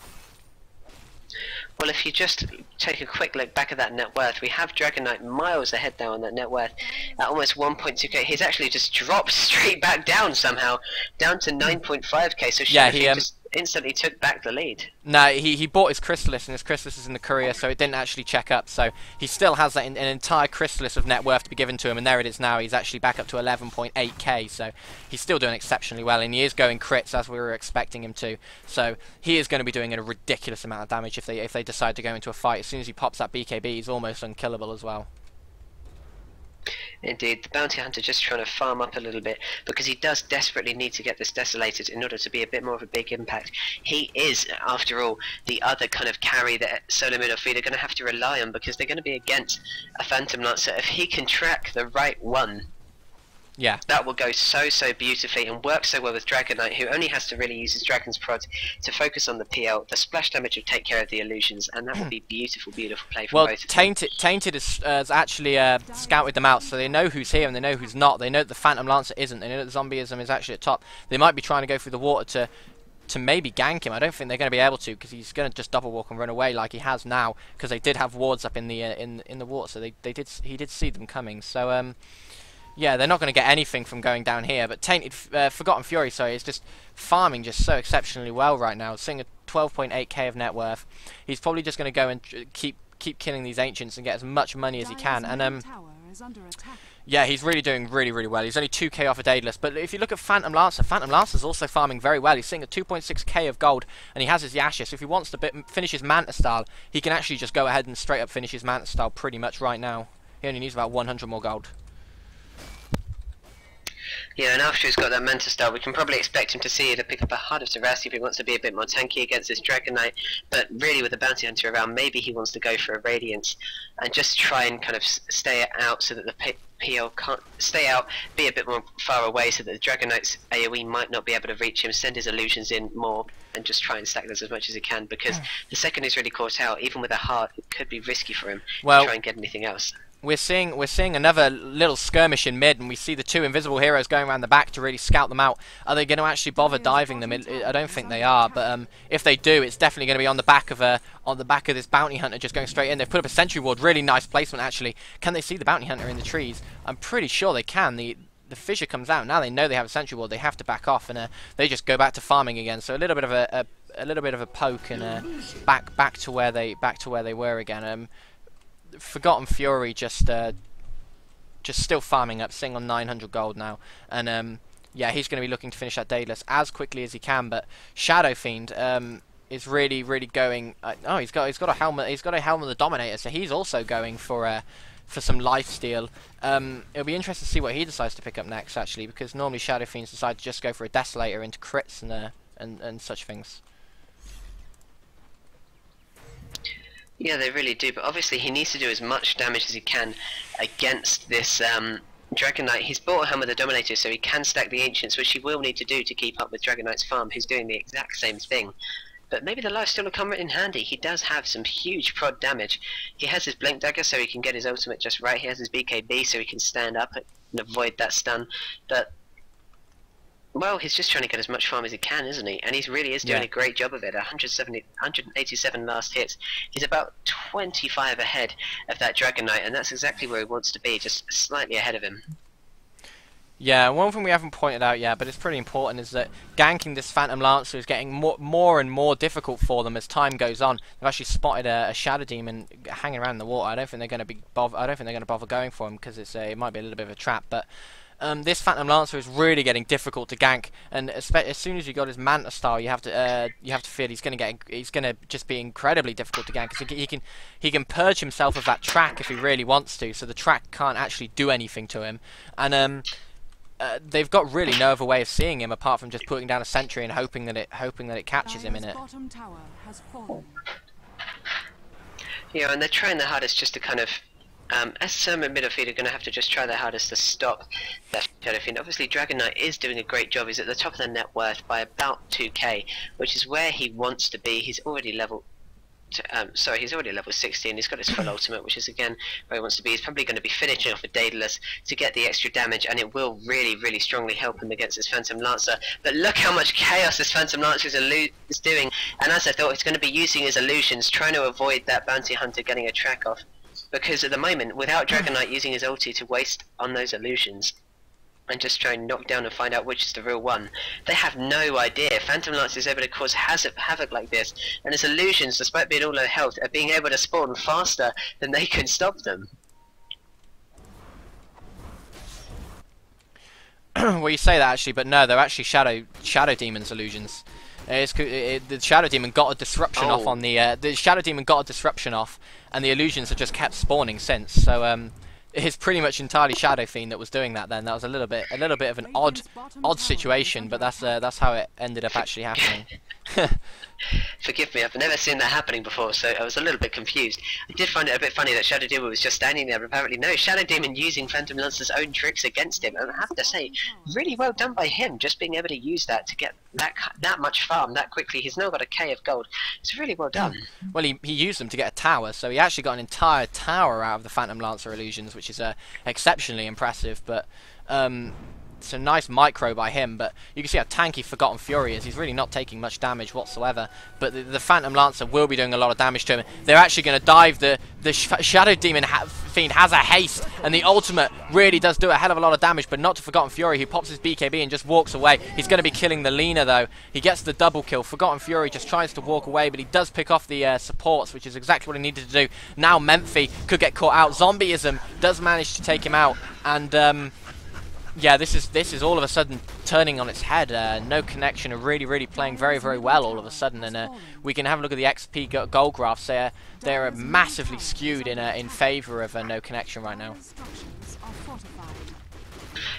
Well, if you just take a quick look back at that net worth, we have Dragon Knight miles ahead now on that net worth at almost 1.2k. He's actually just dropped straight back down somehow, down to 9.5k. So yeah, he just instantly took back the lead. No, he bought his Chrysalis, and his Chrysalis is in the courier, so it didn't actually check up. So he still has that an entire Chrysalis of net worth to be given to him, and there it is now. He's actually back up to 11.8k, so he's still doing exceptionally well, and he is going crits as we were expecting him to. So he is going to be doing a ridiculous amount of damage if they decide to go into a fight. As soon as he pops that BKB, he's almost unkillable as well. Indeed, the Bounty Hunter just trying to farm up a little bit because he does desperately need to get this desolated in order to be a bit more of a big impact. He is, after all, the other kind of carry that solo middle feed are going to have to rely on because they're going to be against a Phantom Lancer. If he can track the right one, yeah, that will go so beautifully and work so well with Dragon Knight, who only has to really use his Dragon's Prod to focus on the PL. The splash damage will take care of the illusions, and that will be beautiful play for both of them. Tainted has actually scouted them out, so they know who's here and they know who's not. They know that the Phantom Lancer isn't. They know that the Zombieism is actually at top. They might be trying to go through the water to maybe gank him. I don't think they're going to be able to because he's going to just double walk and run away like he has now because they did have wards up in the water, so he did see them coming. So yeah, they're not going to get anything from going down here, but Forgotten Fury, sorry, is just farming just so exceptionally well right now, seeing a 12.8k of net worth. He's probably just going to go and keep killing these Ancients and get as much money as he can. And yeah, he's really doing really well. He's only 2k off a Daedalus, but if you look at Phantom Lancer's also farming very well. He's seeing a 2.6k of gold, and he has his Yasha, so if he wants to finish his Manta style, he can actually just go ahead and straight up finish his Manta style pretty much right now. He only needs about 100 more gold. Yeah, and after he's got that Manta style, we can probably expect him to see to pick up a Heart of Terrasi if he wants to be a bit more tanky against this Dragon Knight. But really, with the Bounty Hunter around, maybe he wants to go for a Radiance and just try and kind of stay out so that the PL can't stay out, be a bit more far away so that the Dragon Knight's AoE might not be able to reach him, send his illusions in more, and just try and stack those as much as he can, because the second he's really caught out, even with a Heart, it could be risky for him to try and get anything else. We're seeing another little skirmish in mid, and we see the two invisible heroes going around the back to really scout them out. Are they going to actually bother diving them? I don't think they are, but if they do, it's definitely going to be on the back of this Bounty Hunter just going straight in. They've put up a sentry ward, really nice placement actually. Can they see the Bounty Hunter in the trees? I'm pretty sure they can. The fissure comes out now. They know they have a sentry ward. They have to back off, and they just go back to farming again. So a little bit of a poke and back to where they were again. Forgotten Fury just still farming up, sitting on 900 gold now, and yeah, he's going to be looking to finish that Daedalus as quickly as he can. But Shadow Fiend is really going. Oh, he's got a helmet. He's got a helmet of the Dominator, so he's also going for some lifesteal. It'll be interesting to see what he decides to pick up next, actually, because normally Shadow Fiends decide to just go for a Desolator into crits and such things. Yeah, they really do, but obviously he needs to do as much damage as he can against this Dragon Knight. He's bought a Helm of the Dominator, so he can stack the Ancients, which he will need to do to keep up with Dragon Knight's farm, who's doing the exact same thing. but maybe the life steal will come in handy. He does have some huge prod damage. He has his blink dagger so he can get his ultimate just right. He has his BKB so he can stand up and avoid that stun. But well, he's just trying to get as much farm as he can, isn't he? And he really is doing a great job of it. 187 last hits. He's about 25 ahead of that Dragon Knight, and that's exactly where he wants to be, just slightly ahead of him. Yeah, one thing we haven't pointed out yet, but it's pretty important, is that ganking this Phantom Lancer is getting more and more difficult for them as time goes on. They've actually spotted a Shadow Demon hanging around in the water. I don't think they're going to bother going for him because it might be a little bit of a trap, but. This Phantom Lancer is really getting difficult to gank, and as soon as you got his Manta style, you have to feel he's gonna just be incredibly difficult to gank, because he can purge himself of that track if he really wants to, so the track can't actually do anything to him, and they've got really no other way of seeing him apart from just putting down a sentry and hoping that it catches him in it. Yeah, and they're trying their hardest just to kind of. As some middle field are going to have to just try their hardest to stop that Shadow Fiend. Obviously, Dragon Knight is doing a great job. He's at the top of the net worth by about 2k, which is where he wants to be. He's already level. He's already level 16. He's got his full ultimate, which is again where he wants to be. He's probably going to be finishing off with Daedalus to get the extra damage, and it will really, really strongly help him against his Phantom Lancer. But look how much chaos this Phantom Lancer is doing. And as I thought, he's going to be using his illusions, trying to avoid that bounty hunter getting a track off. Because at the moment, without Dragon Knight using his ulti to waste on those illusions and just try and knock down and find out which is the real one, they have no idea. Phantom Lance is able to cause havoc like this, and his illusions, despite being all low health, are being able to spawn faster than they can stop them. Well, you say that actually, but no, they're actually Shadow Demon's illusions. The Shadow Demon got a disruption off on the Shadow Demon got a disruption off, and the illusions have just kept spawning since. So it's pretty much entirely Shadow Fiend that was doing that. Then that was a little bit of an odd situation, but that's how it ended up actually happening. Forgive me, I've never seen that happening before, so I was a little bit confused. I did find it a bit funny that Shadow Demon was just standing there, but apparently no, Shadow Demon using Phantom Lancer's own tricks against him, and I have to say, really well done by him, just being able to use that to get that much farm that quickly. He's now got a K of gold. It's really well done. Well, he used them to get a tower, so he actually got an entire tower out of the Phantom Lancer illusions, which is exceptionally impressive, but it's a nice micro by him, but you can see how tanky Forgotten Fury is. He's really not taking much damage whatsoever, but the Phantom Lancer will be doing a lot of damage to him. They're actually going to dive. The Shadow Demon Fiend has a haste, and the ultimate really does do a hell of a lot of damage, but not to Forgotten Fury, who pops his BKB and just walks away. He's going to be killing the Lina, though. He gets the double kill. Forgotten Fury just tries to walk away, but he does pick off the supports, which is exactly what he needed to do. Now Memphi could get caught out. Zombieism does manage to take him out, and yeah, this is all of a sudden turning on its head. No Connection are really playing very well all of a sudden, and we can have a look at the XP goal graphs. They're massively skewed in favour of No Connection right now.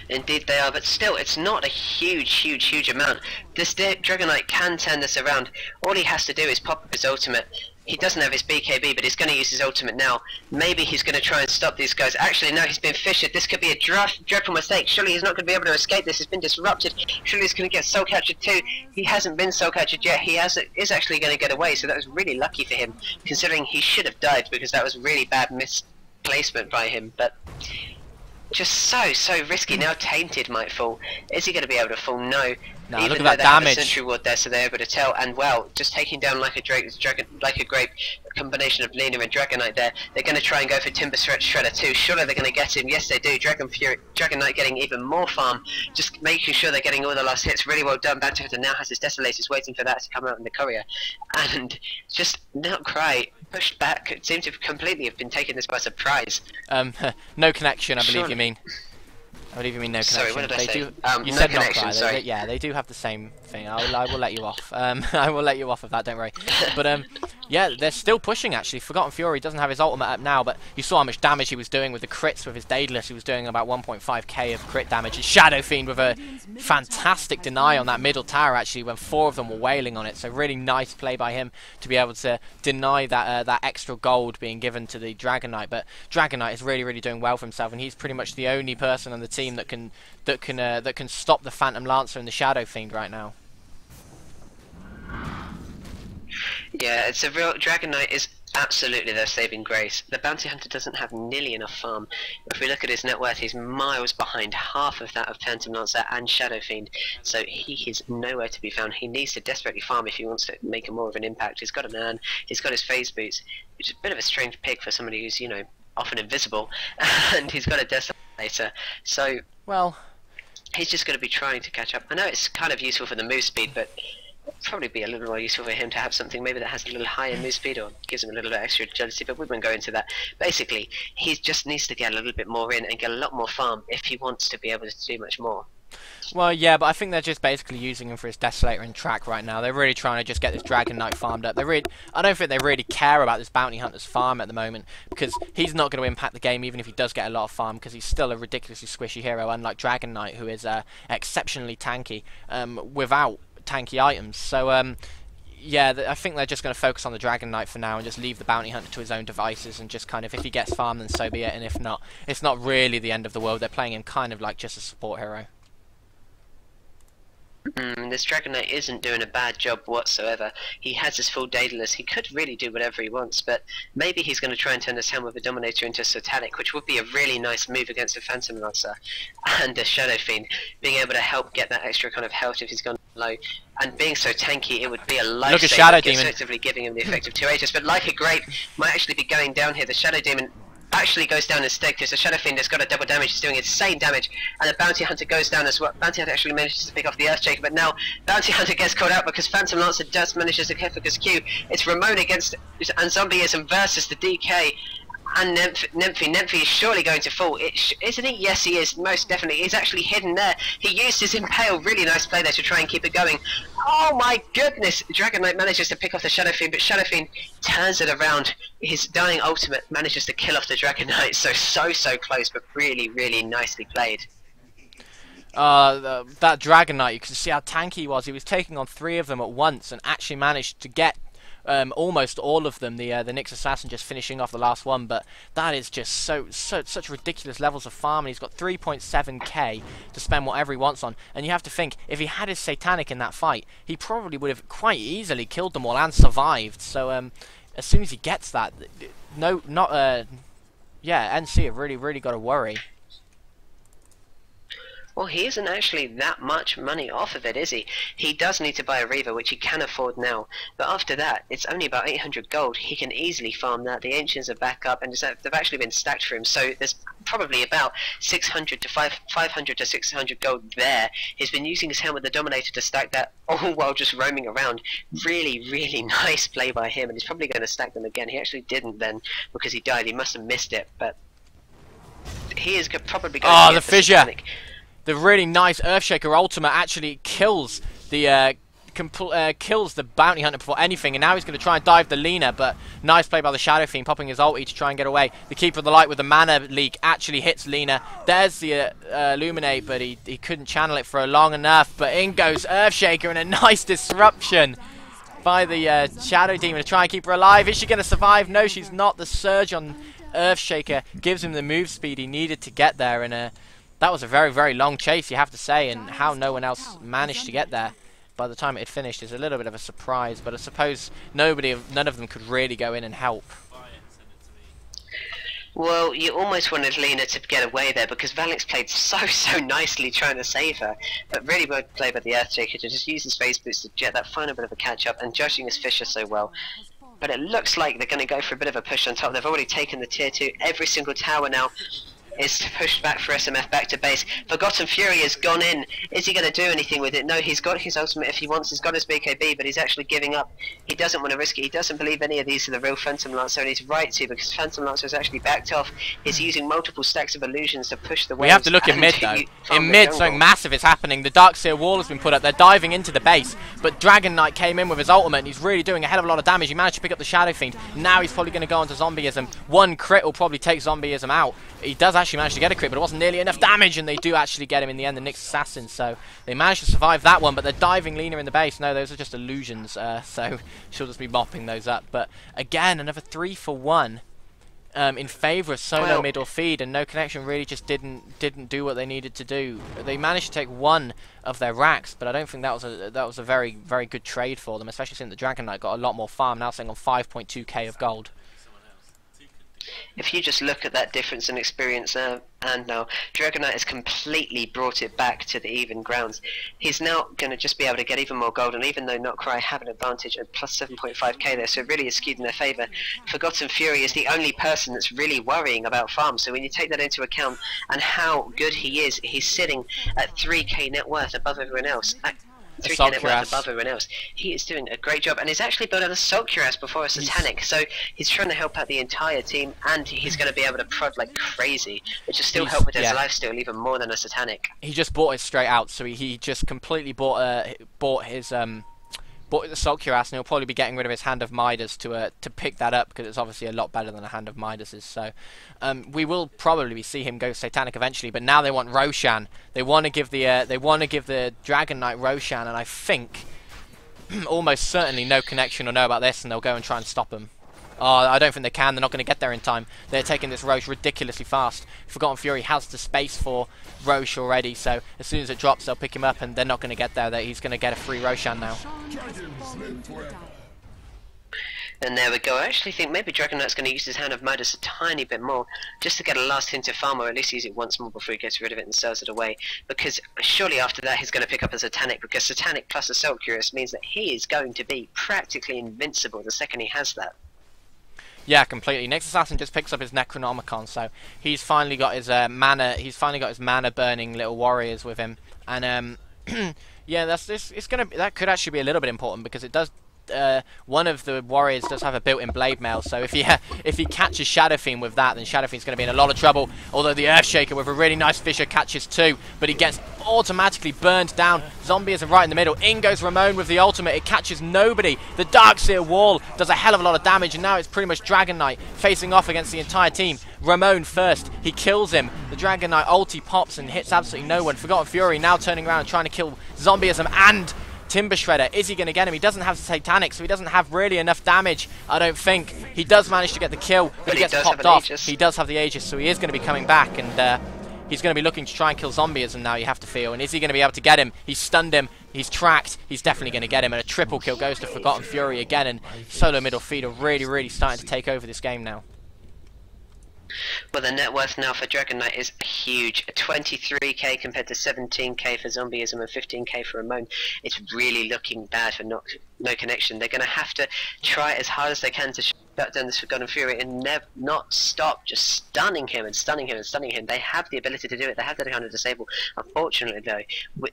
Indeed they are, but still, it's not a huge amount. This Dragon Knight can turn this around. All he has to do is pop up his ultimate. He doesn't have his BKB, but he's going to use his ultimate now. Maybe he's going to try and stop these guys. Actually, no, he's been fissured. This could be a dreadful mistake. Surely he's not going to be able to escape this. He's been disrupted. Surely he's going to get soul captured too. He hasn't been soul captured yet. He is actually going to get away, so that was really lucky for him, considering he should have died, because that was really bad misplacement by him. But just so risky. Now Tainted might fall. Is he going to be able to fall? No. No, even look at though that they have a damage. sentry ward there, so they're able to tell. And well, just taking down like a grape, a combination of Lina and Dragon Knight there. They're going to try and go for Timber Shredder too. Surely they're going to get him. Yes, they do. Dragon Knight getting even more farm, just making sure they're getting all the last hits. Really well done. Bounty Hunter now has his Desolators waiting for that to come out in the courier, and just not quite pushed back. It seemed to completely have been taken this by surprise. No Connection, I believe Surely. you mean. I believe you mean No Connection. Sorry, what did I say? You No said Connection, not sorry. yeah, they do have the same thing. I will let you off. I will let you off of that, don't worry. But yeah, they're still pushing actually. Forgotten Fury doesn't have his ultimate up now, but you saw how much damage he was doing with the crits with his Daedalus. He was doing about 1.5k of crit damage. And Shadow Fiend with a fantastic deny on that middle tower actually, when 4 of them were wailing on it. So really nice play by him to be able to deny that that extra gold being given to the Dragon Knight. But Dragon Knight is really doing well for himself, and he's pretty much the only person on the team that can stop the Phantom Lancer and the Shadow Fiend right now. Yeah, it's a real Dragon Knight is absolutely their saving grace. The Bounty Hunter doesn't have nearly enough farm. If we look at his net worth, he's miles behind half of that of Phantom Lancer and Shadow Fiend. So he is nowhere to be found. He needs to desperately farm if he wants to make a more of an impact. He's got an urn, he's got his phase boots, which is a bit of a strange pick for somebody who's, you know, often invisible, and he's got a Desolator. So Well, he's just going to be trying to catch up. I know it's kind of useful for the move speed, but probably be a little more useful for him to have something maybe that has a little higher move speed or gives him a little bit extra agility, but we won't go into that. Basically, he just needs to get a little bit more in and get a lot more farm if he wants to be able to do much more. well, yeah, but I think they're just basically using him for his Desolator and track right now. They're really trying to just get this Dragon Knight farmed up. I don't think they really care about this Bounty Hunter's farm at the moment, because he's not going to impact the game even if he does get a lot of farm, because he's still a ridiculously squishy hero, unlike Dragon Knight, who is exceptionally tanky without tanky items. So yeah, I think they're just going to focus on the Dragon Knight for now and just leave the Bounty Hunter to his own devices, and just kind of, if he gets farmed, then so be it, and if not, it's not really the end of the world. They're playing him kind of like just a support hero. This Dragon Knight isn't doing a bad job whatsoever. He has his full Daedalus. He could really do whatever he wants, but maybe he's going to try and turn this Helm of a Dominator into Satanic, which would be a really nice move against a Phantom Lancer and a Shadow Fiend, being able to help get that extra kind of health if he's gone low. And being so tanky, it would be a lifesaver. Look at Shadow Demon. Effectively giving him the effect of 2 Aegis, but like a Grape might actually be going down here. The Shadow Demon actually goes down instead because the Shadow Fiend has got a double damage, he's doing insane damage, and the Bounty Hunter goes down as well. Bounty Hunter actually manages to pick off the Earthshaker, but now Bounty Hunter gets caught out because Phantom Lancer just manages to hit because Q. It's Ramon against and Zombieism versus the DK and Nymphy is surely going to fall, isn't he? Yes, he is, most definitely. He's actually hidden there. He used his Impale, really nice play there to try and keep it going. Oh my goodness! Dragon Knight manages to pick off the Shadow Fiend, but Shadow Fiend turns it around. His dying ultimate manages to kill off the Dragon Knight, so close, but really nicely played. That Dragon Knight, you can see how tanky he was. He was taking on 3 of them at once and actually managed to get almost all of them. The Nyx Assassin just finishing off the last one, but that is just such ridiculous levels of farm, and he's got 3.7k to spend whatever he wants on. And you have to think, if he had his Satanic in that fight, he probably would have quite easily killed them all and survived. So as soon as he gets that, yeah, NC have really got to worry. Well, he isn't actually that much money off of it, is he? He does need to buy a Reaver, which he can afford now. But after that, it's only about 800 gold. He can easily farm that. The Ancients are back up, and they've actually been stacked for him. So there's probably about 500 to 600 gold there. He's been using his Helm with the Dominator to stack that, all while just roaming around. Really nice play by him, and he's probably going to stack them again. He actually didn't then, because he died. He must have missed it, but he is probably going to the fissure. Satanic. The really nice Earthshaker ultimate actually kills the Bounty Hunter before anything, and now he's going to try and dive the Lina, but nice play by the Shadow Fiend, popping his ulti to try and get away. The Keeper of the Light with the mana leak actually hits Lina. There's the Illuminate, but he couldn't channel it for long enough, but in goes Earthshaker, and a nice disruption by the Shadow Demon to try and keep her alive. Is she going to survive? No, she's not. The surge on Earthshaker gives him the move speed he needed to get there, and that was a very long chase, you have to say, and how no one else managed to get there by the time it had finished is a little bit of a surprise, but I suppose none of them could really go in and help. Well, you almost wanted Lina to get away there because Valix played so nicely trying to save her, but really well played by the Earthshaker to just use his phase boost to get that final bit of a catch up and judging his Fissure so well. But it looks like they're going to go for a bit of a push on top. They've already taken the tier 2. Every single tower now is pushed back for SMF back to base. Forgotten Fury has gone in. Is he going to do anything with it? No, he's got his ultimate if he wants. He's got his BKB, but he's actually giving up. He doesn't want to risk it. He doesn't believe any of these are the real Phantom Lancer, and he's right to, because Phantom Lancer has actually backed off. He's using multiple stacks of illusions to push the waves. We have to look in mid, though. In mid, something massive is happening. The Darkseer wall has been put up. They're diving into the base, but Dragon Knight came in with his ultimate, and he's really doing a hell of a lot of damage. He managed to pick up the Shadow Fiend. Now he's probably going to go onto Zombieism. One crit will probably take Zombieism out. He does actually manage to get a crit, but it wasn't nearly enough damage, and they do actually get him in the end, the Nyx Assassin, so they managed to survive that one, but they're diving Lina in the base. No, those are just illusions, so she'll just be mopping those up. But again, another 3 for 1. in favour of solo Well, middle feed, and No Connection really just didn't do what they needed to do. They managed to take one of their racks, but I don't think that was a very good trade for them, especially since the Dragon Knight got a lot more farm, now sitting on 5.2k of gold. if you just look at that difference in experience and now, Dragon Knight has completely brought it back to the even grounds. He's now going to just be able to get even more gold, and even though Notcry have an advantage at plus 7.5k there, so it really is skewed in their favour, Forgotten Fury is the only person that's really worrying about farm. So when you take that into account and how good he is, he's sitting at 3k net worth above everyone else. 3k net worth above everyone else. He is doing a great job, and he's actually built out a Salt Cuirass before a Satanic, so he's trying to help out the entire team, and he's going to be able to prod like crazy, which will still help with his lifesteal even more than a Satanic. He just bought it straight out, so he just completely bought the Salt Cuirass, and he'll probably be getting rid of his Hand of Midas to pick that up, because it's obviously a lot better than a Hand of Midas's. So we will probably see him go Satanic eventually, but now they want Roshan. They want to give the Dragon Knight Roshan, and I think almost certainly No Connection will know about this, and they'll go and try and stop him. Oh, I don't think they can. They're not going to get there in time. They're taking this Roche ridiculously fast. Forgotten Fury has the space for Roche already, so as soon as it drops, they'll pick him up, and they're not going to get there. He's going to get a free Roshan now. And there we go. I actually think maybe Dragon Knight's going to use his Hand of Midas a tiny bit more, just to get a last hint of farm, or at least use it once more before he gets rid of it and sells it away. Because surely after that he's going to pick up a Satanic, because Satanic plus a Salt Cuirass means that he is going to be practically invincible the second he has that. Yeah, completely. Next Assassin just picks up his Necronomicon, so he's finally got his mana. He's finally got his mana burning little warriors with him, and yeah, that could actually be a little bit important, because it does. One of the warriors does have a built-in blade mail, so if he catches Shadow Fiend with that, then Shadow Fiend's going to be in a lot of trouble. Although the Earthshaker with a really nice Fissure catches too, but he gets automatically burned down. Zombieism right in the middle. In goes Ramon with the ultimate. It catches nobody. The Darkseer wall does a hell of a lot of damage, and now it's pretty much Dragon Knight facing off against the entire team. Ramon first, he kills him. The Dragon Knight ulti pops and hits absolutely no one. Forgotten Fury now turning around and trying to kill Zombieism and Timber Shredder. Is he going to get him? He doesn't have the Satanic, so he doesn't have really enough damage, I don't think. He does manage to get the kill, but he gets popped off. He does have the Aegis, so he is going to be coming back, and he's going to be looking to try and kill Zombieism now, you have to feel. And is he going to be able to get him? He's stunned him. He's tracked. He's definitely going to get him, and a triple kill goes to Forgotten Fury again, and solo middle feed are really starting to take over this game now. Well, the net worth now for Dragon Knight is huge. 23k compared to 17k for Zombieism and 15k for Ramon. It's really looking bad for No Connection. They're going to have to try as hard as they can to shut down this Forgotten Fury and not stop just stunning him and stunning him and stunning him. They have the ability to do it. They have that kind of disable. Unfortunately, though, with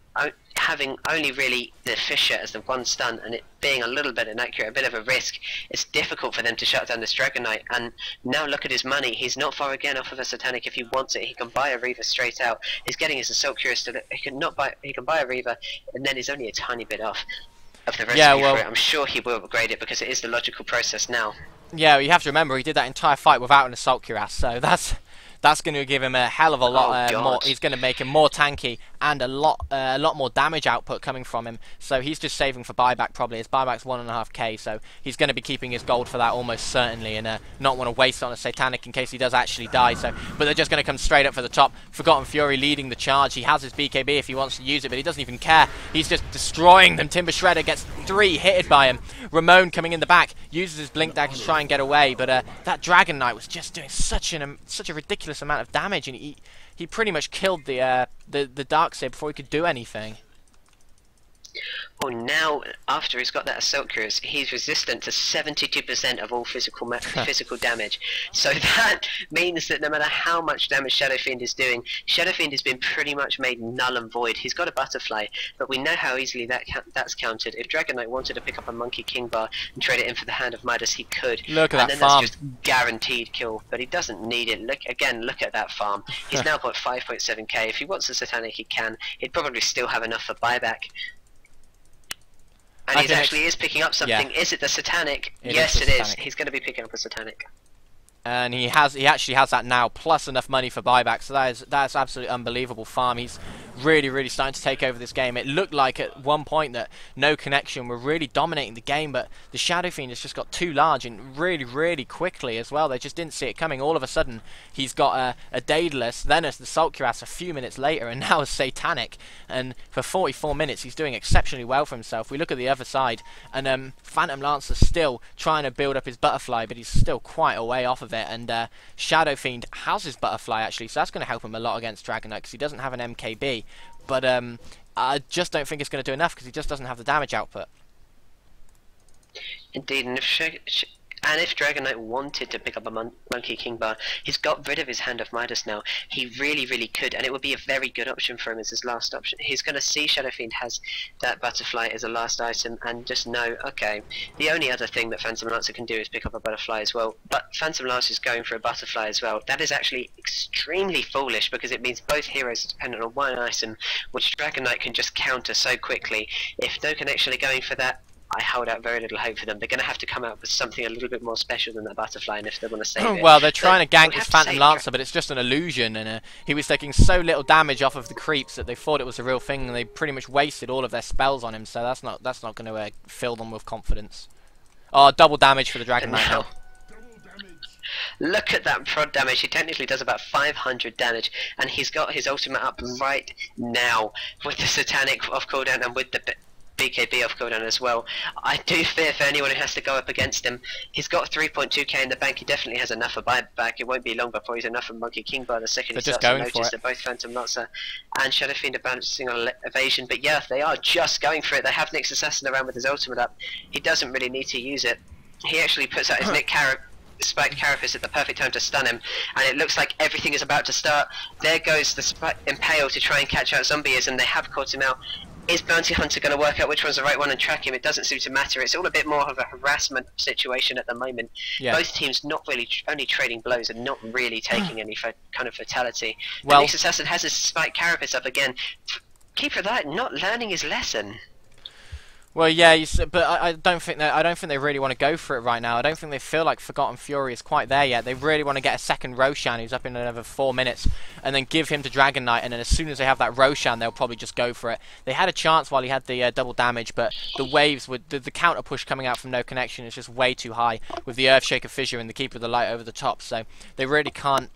having only really the Fissure as the one stun and it being a little bit inaccurate, a bit of a risk, it's difficult for them to shut down this Dragon Knight. And now look at his money. He's not far again off of a Satanic if he wants it. He can buy a Reaver straight out. He's getting his Assault Cuirass. He can buy a Reaver, and then he's only a tiny bit off of the recipe for it. I'm sure he will upgrade it because it is the logical process now. Yeah, you have to remember he did that entire fight without an Assault Cuirass, so that's going to give him a hell of a lot more. He's going to make him more tanky and a lot more damage output coming from him. So he's just saving for buyback probably. His buyback's 1.5k, so he's going to be keeping his gold for that almost certainly, and not want to waste on a Satanic in case he does actually die. So, but they're just going to come straight up for the top. Forgotten Fury leading the charge. He has his BKB if he wants to use it, but he doesn't even care. He's just destroying them. Timber Shredder gets 3 hitted by him. Ramon coming in the back uses his blink dagger to try and get away, but that Dragon Knight was just doing such a ridiculous amount of damage, and he pretty much killed the Darkseer before he could do anything. Well, now, after he's got that Assault Cuirass, he's resistant to 72% of all physical damage. So that means that no matter how much damage Shadow Fiend is doing, Shadow Fiend has been pretty much made null and void. He's got a Butterfly, but we know how easily that's countered. If Dragon Knight wanted to pick up a Monkey King Bar and trade it in for the Hand of Midas, he could. Look at that then farm. That's just guaranteed kill, but he doesn't need it. Look at that farm. He's now got 5.7k. If he wants a Satanic, he can. He'd probably still have enough for buyback. And he actually is picking up something. Yeah. Is it the Satanic? Yes, it is. He's going to be picking up a Satanic. And he actually has that now, plus enough money for buyback. So that's absolutely unbelievable farm. He's really starting to take over this game. It looked like at one point that No Connection were really dominating the game, but the Shadow Fiend has just got too large and really quickly as well. They just didn't see it coming. All of a sudden, he's got a Daedalus, then as the Sulcuras a few minutes later, and now a Satanic. And for 44 minutes, he's doing exceptionally well for himself. We look at the other side, and Phantom Lancer still trying to build up his Butterfly, but he's still quite a way off of it. And Shadow Fiend has his Butterfly actually, so that's going to help him a lot against Dragon Knight because he doesn't have an MKB. But I just don't think it's going to do enough because he just doesn't have the damage output. Indeed, and if Dragon Knight wanted to pick up a Monkey King bar, he's got rid of his Hand of Midas now. He really could, and it would be a very good option for him as his last option. He's going to see Shadow Fiend has that Butterfly as a last item and just know, okay, the only other thing that Phantom Lancer can do is pick up a Butterfly as well. But Phantom Lancer is going for a Butterfly as well. That is actually extremely foolish because it means both heroes are dependent on one item, which Dragon Knight can just counter so quickly. If No Connection are going for that, I hold out very little hope for them. They're going to have to come out with something a little bit more special than that Butterfly, and if they want to save it. Well, they're trying to gank this Phantom Lancer, but it's just an illusion, and he was taking so little damage off of the creeps that they thought it was a real thing, and they pretty much wasted all of their spells on him. So that's not going to fill them with confidence. Oh, double damage for the Dragon Knight now. Look at that prod damage. He technically does about 500 damage, and he's got his ultimate up right now with the Satanic off cooldown and with the BKB off cooldown as well. I do fear for anyone who has to go up against him. He's got 3.2k in the bank. He definitely has enough for buyback. It won't be long before he's enough for Monkey King by the second he starts to notice that both Phantom Lancer and Shadow Fiend are balancing on evasion. But yeah, they are just going for it. They have Nyx Assassin around with his ultimate up. He doesn't really need to use it. He actually puts out his Spiked Carapace at the perfect time to stun him, and it looks like everything is about to start. There goes the Impale to try and catch out Zombies, and they have caught him out. Is Bounty Hunter going to work out which one's the right one and track him? It doesn't seem to matter. It's all a bit more of a harassment situation at the moment. Yeah. Both teams not really only trading blows and not really taking any kind of fatality. Well, Nyx Assassin has his Spiked Carapace up again. Keeper Light not learning his lesson. Well, yeah, but I don't think they really want to go for it right now. I don't think they feel like Forgotten Fury is quite there yet. They really want to get a second Roshan who's up in another 4 minutes, and then give him to Dragon Knight. And then as soon as they have that Roshan, they'll probably just go for it. They had a chance while he had the double damage, but the waves with the counter push coming out from No Connection is just way too high with the Earthshaker Fissure and the Keeper of the Light over the top. So they really can't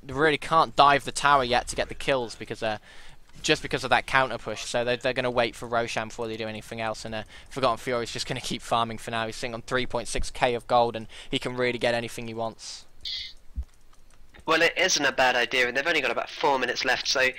dive the tower yet to get the kills because just because of that counter push. So they're going to wait for Roshan before they do anything else, and Forgotten Fury is just going to keep farming for now. He's sitting on 3.6k of gold, and he can really get anything he wants. Well, it isn't a bad idea, and they've only got about 4 minutes left, so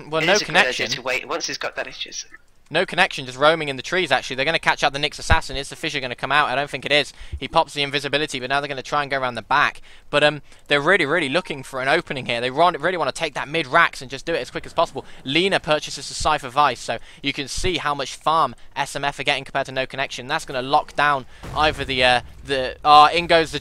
well, No Connection to wait. Once he's got that, it's just No Connection, just roaming in the trees. Actually, they're going to catch out the Nyx Assassin. Is the Fissure going to come out? I don't think it is. He pops the invisibility, but now they're going to try and go around the back. But they're really looking for an opening here. They really want to take that mid racks and just do it as quick as possible. Lena purchases a Cypher Vice, so you can see how much farm SMF are getting compared to No Connection. That's going to lock down either in goes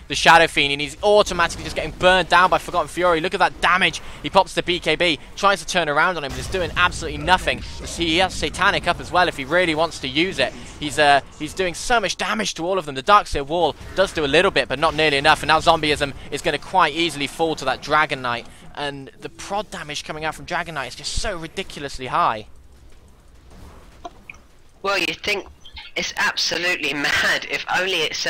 the Shadow Fiend, and he's automatically just getting burned down by Forgotten Fury. Look at that damage. He pops the BKB, tries to turn around on him, but he's doing absolutely nothing. He has Satanic up as well if he really wants to use it. He's doing so much damage to all of them. The Darkseer Wall does do a little bit, but not nearly enough, and now Zombieism is going to quite easily fall to that Dragon Knight, and the prod damage coming out from Dragon Knight is just so ridiculously high. Well, you think it's absolutely mad. If only it's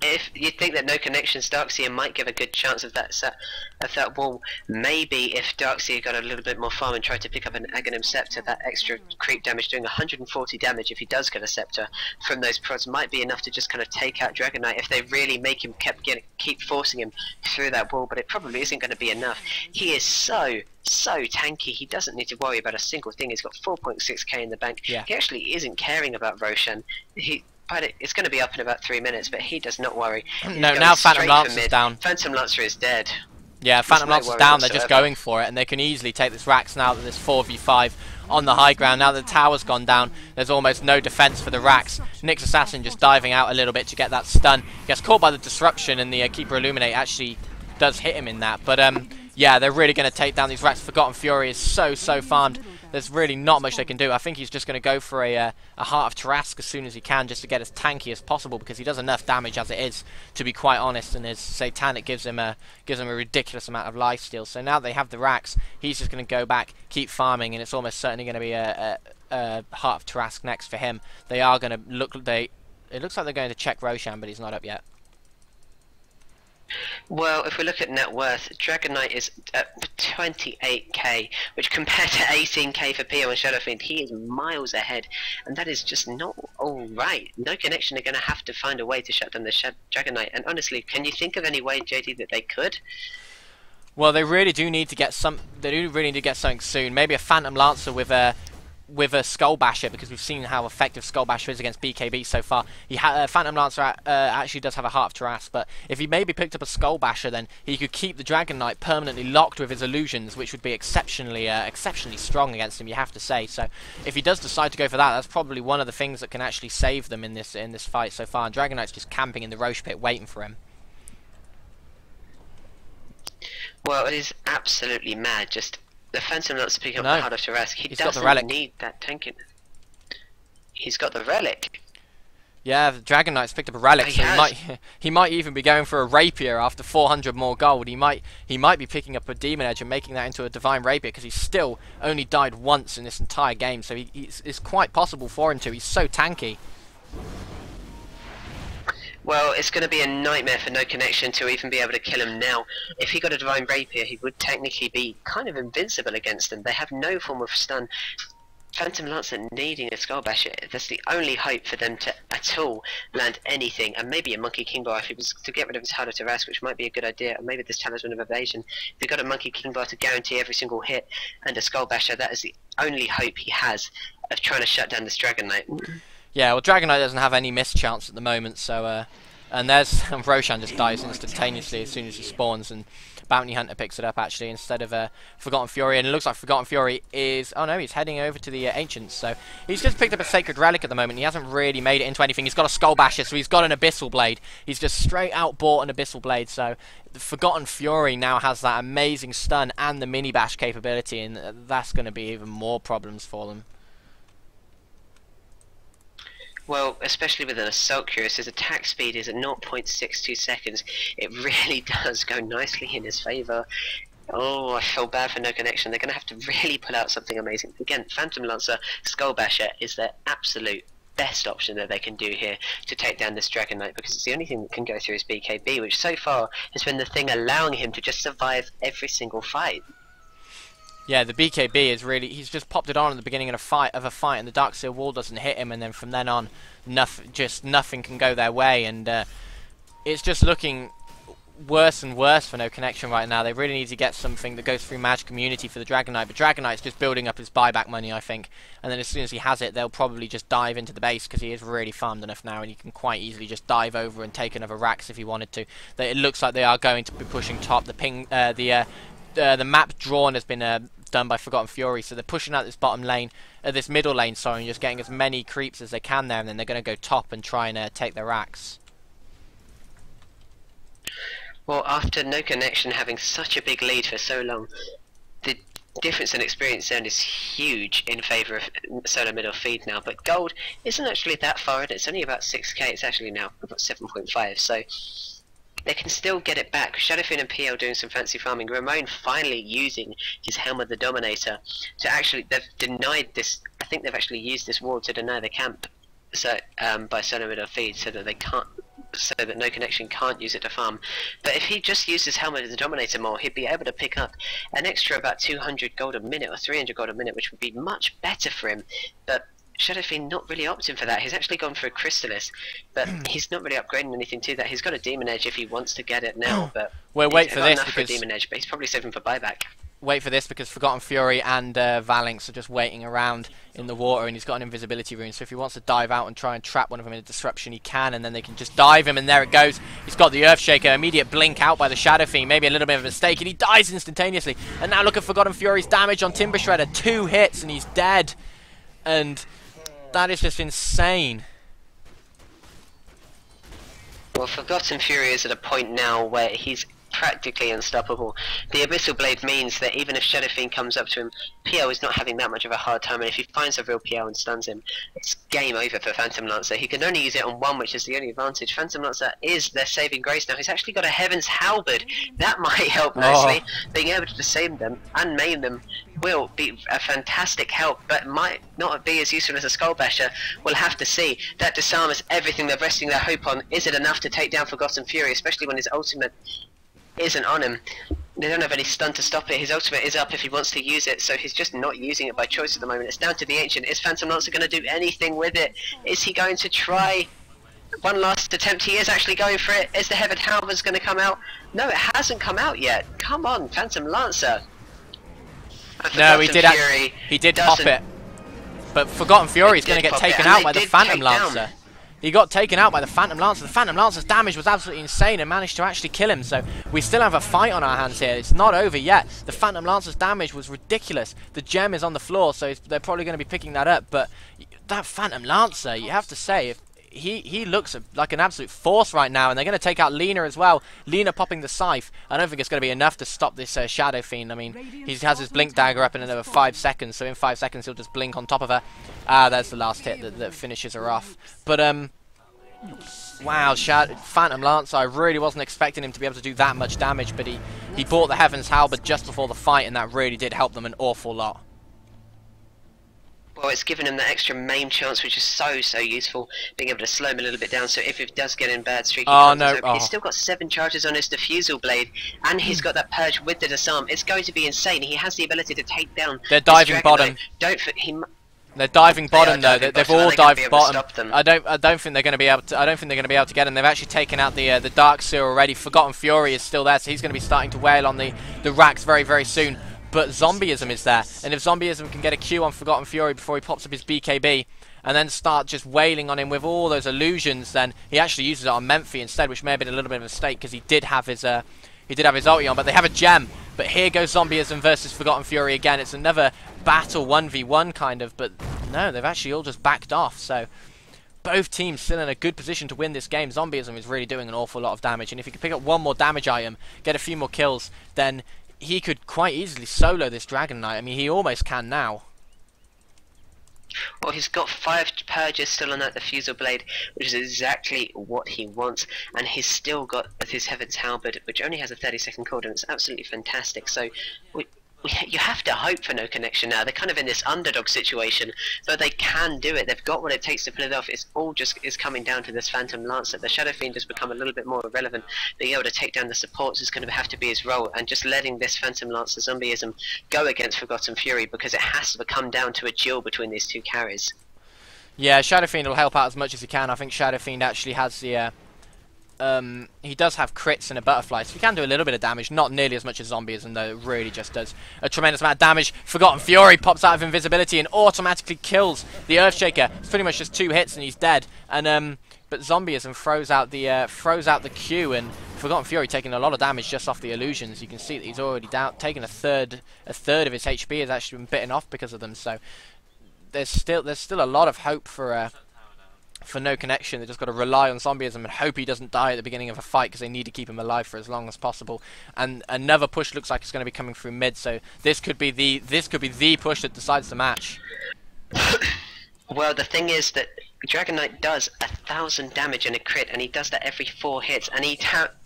if you think that No Connection's Darkseer might give a good chance of that wall, maybe if Darkseer got a little bit more farm and tried to pick up an Aghanim Scepter, that extra creep damage doing 140 damage if he does get a Scepter from those prods might be enough to just kind of take out Dragon Knight if they really make him keep forcing him through that wall, but it probably isn't going to be enough. He is so tanky, he doesn't need to worry about a single thing. He's got 4.6k in the bank. Yeah. He actually isn't caring about Roshan. But it's going to be up in about 3 minutes, but he does not worry. No, now Phantom Lancer's down. Phantom Lancer is dead. Yeah, Phantom Lancer's down, they're just going for it, and they can easily take this Rax now that there's 4v5 on the high ground. Now that the tower's gone down, there's almost no defense for the Rax. Nyx Assassin just diving out a little bit to get that stun. He gets caught by the Disruption, and the Keeper Illuminate actually does hit him in that. But yeah, they're really going to take down these Rax. Forgotten Fury is so farmed. there's really not much they can do. I think he's just going to go for a Heart of Tarrasque as soon as he can, just to get as tanky as possible, because he does enough damage as it is, to be quite honest, and his Satanic gives him a ridiculous amount of lifesteal. So now they have the racks, he's just going to go back, keep farming, and it's almost certainly going to be a Heart of Tarrasque next for him. They are going to it looks like they're going to check Roshan, but he's not up yet. Well, if we look at net worth, Dragon Knight is at 28k, which compared to 18k for PO and Shadow Fiend, he is miles ahead, and that is just not alright. No Connection are going to have to find a way to shut down the Dragon Knight, and honestly, can you think of any way, JD, that they could? Well, they really do need to get something soon. Maybe a Phantom Lancer with a Skull Basher, because we've seen how effective Skull Basher is against BKB so far. Phantom Lancer actually does have a Heart of Tarrasque, but if he maybe picked up a Skull Basher, then he could keep the Dragon Knight permanently locked with his illusions, which would be exceptionally strong against him, you have to say. So if he does decide to go for that, that's probably one of the things that can actually save them in this fight so far. And Dragon Knight's just camping in the Roche pit waiting for him. Well, it is absolutely mad. Just the Phantom Lancer picking up the Heart of Tarrasque. He doesn't need that tanking. He's got the relic. Yeah, the Dragon Knight's picked up a relic, so he might even be going for a rapier after 400 more gold. He might be picking up a Demon Edge and making that into a Divine Rapier, because he's still only died once in this entire game, so it's quite possible for him to. He's so tanky. Well, it's going to be a nightmare for No Connection to even be able to kill him now. If he got a Divine Rapier, he would technically be kind of invincible against them. They have no form of stun. Phantom Lancer needing a Skull Basher, that's the only hope for them to at all land anything. And maybe a Monkey King Bar if he was to get rid of his Heart of Tarrasque, which might be a good idea. Or maybe this Talisman of Evasion. If he got a Monkey King Bar to guarantee every single hit and a Skull Basher, that is the only hope he has of trying to shut down this Dragon Knight. Yeah, well, Dragon Knight doesn't have any miss chance at the moment, so and there's Roshan just dies instantaneously as soon as he spawns, and Bounty Hunter picks it up actually instead of Forgotten Fury, and it looks like Forgotten Fury is, oh no, he's heading over to the Ancients, so he's just picked up a Sacred Relic at the moment. He hasn't really made it into anything. He's got a Skull Basher, so he's got an Abyssal Blade. He's just straight out bought an Abyssal Blade, so the Forgotten Fury now has that amazing stun and the mini bash capability, and that's going to be even more problems for them. Well, especially with an Assault Cuirass, his attack speed is at 0.62 seconds. It really does go nicely in his favour. Oh, I feel bad for No Connection. They're going to have to really pull out something amazing. Again, Phantom Lancer, Skull Basher is their absolute best option that they can do here to take down this Dragon Knight, because it's the only thing that can go through his BKB, which so far has been the thing allowing him to just survive every single fight. Yeah, the BKB is really, he's just popped it on at the beginning of a fight, and the Darksteel Wall doesn't hit him, and then from then on, nothing can go their way, and it's just looking worse and worse for No Connection right now. They really need to get something that goes through Magic Immunity for the Dragon Knight, but Dragon Knight's just building up his buyback money, I think, and then as soon as he has it, they'll probably just dive into the base, because he is really farmed enough now, and he can quite easily just dive over and take another Rax if he wanted to. It looks like they are going to be pushing top. The map drawn has been done by Forgotten Fury, so they're pushing out this this middle lane, sorry, and just getting as many creeps as they can there, and then they're going to go top and try and take their Rax. Well, after No Connection having such a big lead for so long, the difference in experience zone is huge in favour of solo middle feed now, but gold isn't actually that far in. It's only about 6k, it's actually now about 7.5, so they can still get it back. Shadowfiend and PL doing some fancy farming. Ramon finally using his Helm of the Dominator to actually, they've denied this, I think they've actually used this wall to deny the camp, so by solo middle feed, so that they can't, so that No Connection can't use it to farm. But if he just uses Helmet of the Dominator more, he'd be able to pick up an extra about 200 gold a minute or 300 gold a minute, which would be much better for him. But Shadowfiend not really opting for that. He's actually gone for a Chrysalis, but he's not really upgrading anything to that. He's got a Demon Edge if he wants to get it now, but well, wait for this, for a Demon Edge, but he's probably saving for buyback. Wait for this, because Forgotten Fury and Valanx are just waiting around in the water, and he's got an invisibility rune, so if he wants to dive out and try and trap one of them in a disruption, he can, and then they can just dive him, and there it goes. He's got the Earthshaker, immediate blink out by the Shadow Fiend, maybe a little bit of a mistake, and he dies instantaneously. And now look at Forgotten Fury's damage on Timber Shredder, 2 hits and he's dead, and that is just insane. Well, Forgotten Fury is at a point now where he's practically unstoppable. The Abyssal Blade means that even if Shadow Fiend comes up to him, PL is not having that much of a hard time, and if he finds a real PL and stuns him, it's game over for Phantom Lancer. He can only use it on one, which is the only advantage. Phantom Lancer is their saving grace now. He's actually got a Heaven's Halberd. That might help nicely. Being able to disable them and maim them will be a fantastic help, but might not be as useful as a Skull Basher. We'll have to see. That disarm is everything they're resting their hope on. Is it enough to take down Forgotten Fury, especially when his ultimate isn't on him? They don't have any stun to stop it. His ultimate is up if he wants to use it, so he's just not using it by choice at the moment. It's down to the Ancient. Is Phantom Lancer going to do anything with it? Is he going to try one last attempt? He is actually going for it. Is the Heaven Halberd going to come out? No, it hasn't come out yet. Come on, Phantom Lancer. No, he did pop it. But Forgotten Fury is going to get taken out by the Phantom Lancer. He got taken out by the Phantom Lancer. The Phantom Lancer's damage was absolutely insane and managed to actually kill him. So we still have a fight on our hands here. It's not over yet. The Phantom Lancer's damage was ridiculous. The gem is on the floor, so they're probably going to be picking that up. But that Phantom Lancer, you have to say, if he looks like an absolute force right now, and they're going to take out Lina as well. Lina popping the scythe. I don't think it's going to be enough to stop this Shadow Fiend. I mean, he has his blink dagger up in another 5 seconds, so in 5 seconds he'll just blink on top of her. Ah, there's the last hit that finishes her off. But wow, Phantom Lancer, I really wasn't expecting him to be able to do that much damage, but he bought the Heaven's Halberd just before the fight, and that really did help them an awful lot. Well, it's given him that extra maim chance, which is so useful, being able to slow him a little bit down, so if it does get in bad streak, he's still got 7 charges on his Diffusal Blade, and he's got that Purge with the disarm. It's going to be insane. He has the ability to take down. They're diving bottom. They're diving bottom though. They've all dived bottom. I don't think they're going to be able to. I don't think they're going to be able to get him. They've actually taken out the Dark Seer already. Forgotten Fury is still there, so he's going to be starting to wail on the racks very soon. But Zombieism is there, and if Zombieism can get a Q on Forgotten Fury before he pops up his BKB, and then start just wailing on him with all those illusions, then he actually uses it on Memphi instead, which may have been a little bit of a mistake because he did have his ulti on. But they have a gem. But here goes Zombieism versus Forgotten Fury again. It's another battle 1v1 kind of, but no, they've actually all just backed off. So both teams still in a good position to win this game. Zombieism is really doing an awful lot of damage, and if he can pick up one more damage item, get a few more kills, then he could quite easily solo this Dragon Knight. I mean, he almost can now. Well, he's got 5 purges still on that Diffusal Blade, which is exactly what he wants, and he's still got his Heaven's Halberd, which only has a 30-second cooldown. It's absolutely fantastic. So you have to hope for no connection now. They're kind of in this underdog situation, but they can do it. They've got what it takes to pull it off. It's all just coming down to this Phantom Lancer. The Shadow Fiend has become a little bit more irrelevant. Being able to take down the supports is going to have to be his role, and just letting this Phantom Lancer Zombieism go against Forgotten Fury, because it has to come down to a duel between these two carries. Yeah, Shadow Fiend will help out as much as he can. I think Shadow Fiend actually has the he does have crits and a butterfly, so he can do a little bit of damage, not nearly as much as Zombieism though. It really just does a tremendous amount of damage. Forgotten Fury pops out of invisibility and automatically kills the Earthshaker. It's pretty much just 2 hits and he's dead. And but Zombieism throws out the Q, and Forgotten Fury taking a lot of damage just off the illusions. You can see that he's already taken a third of his HP has actually been bitten off because of them. So there's still a lot of hope for no connection. They just got to rely on Zombieism and hope he doesn't die at the beginning of a fight, because they need to keep him alive for as long as possible. And another push looks like it's going to be coming through mid, so this could be the push that decides the match. Well, the thing is that Dragon Knight does 1,000 damage in a crit, and he does that every 4 hits, and he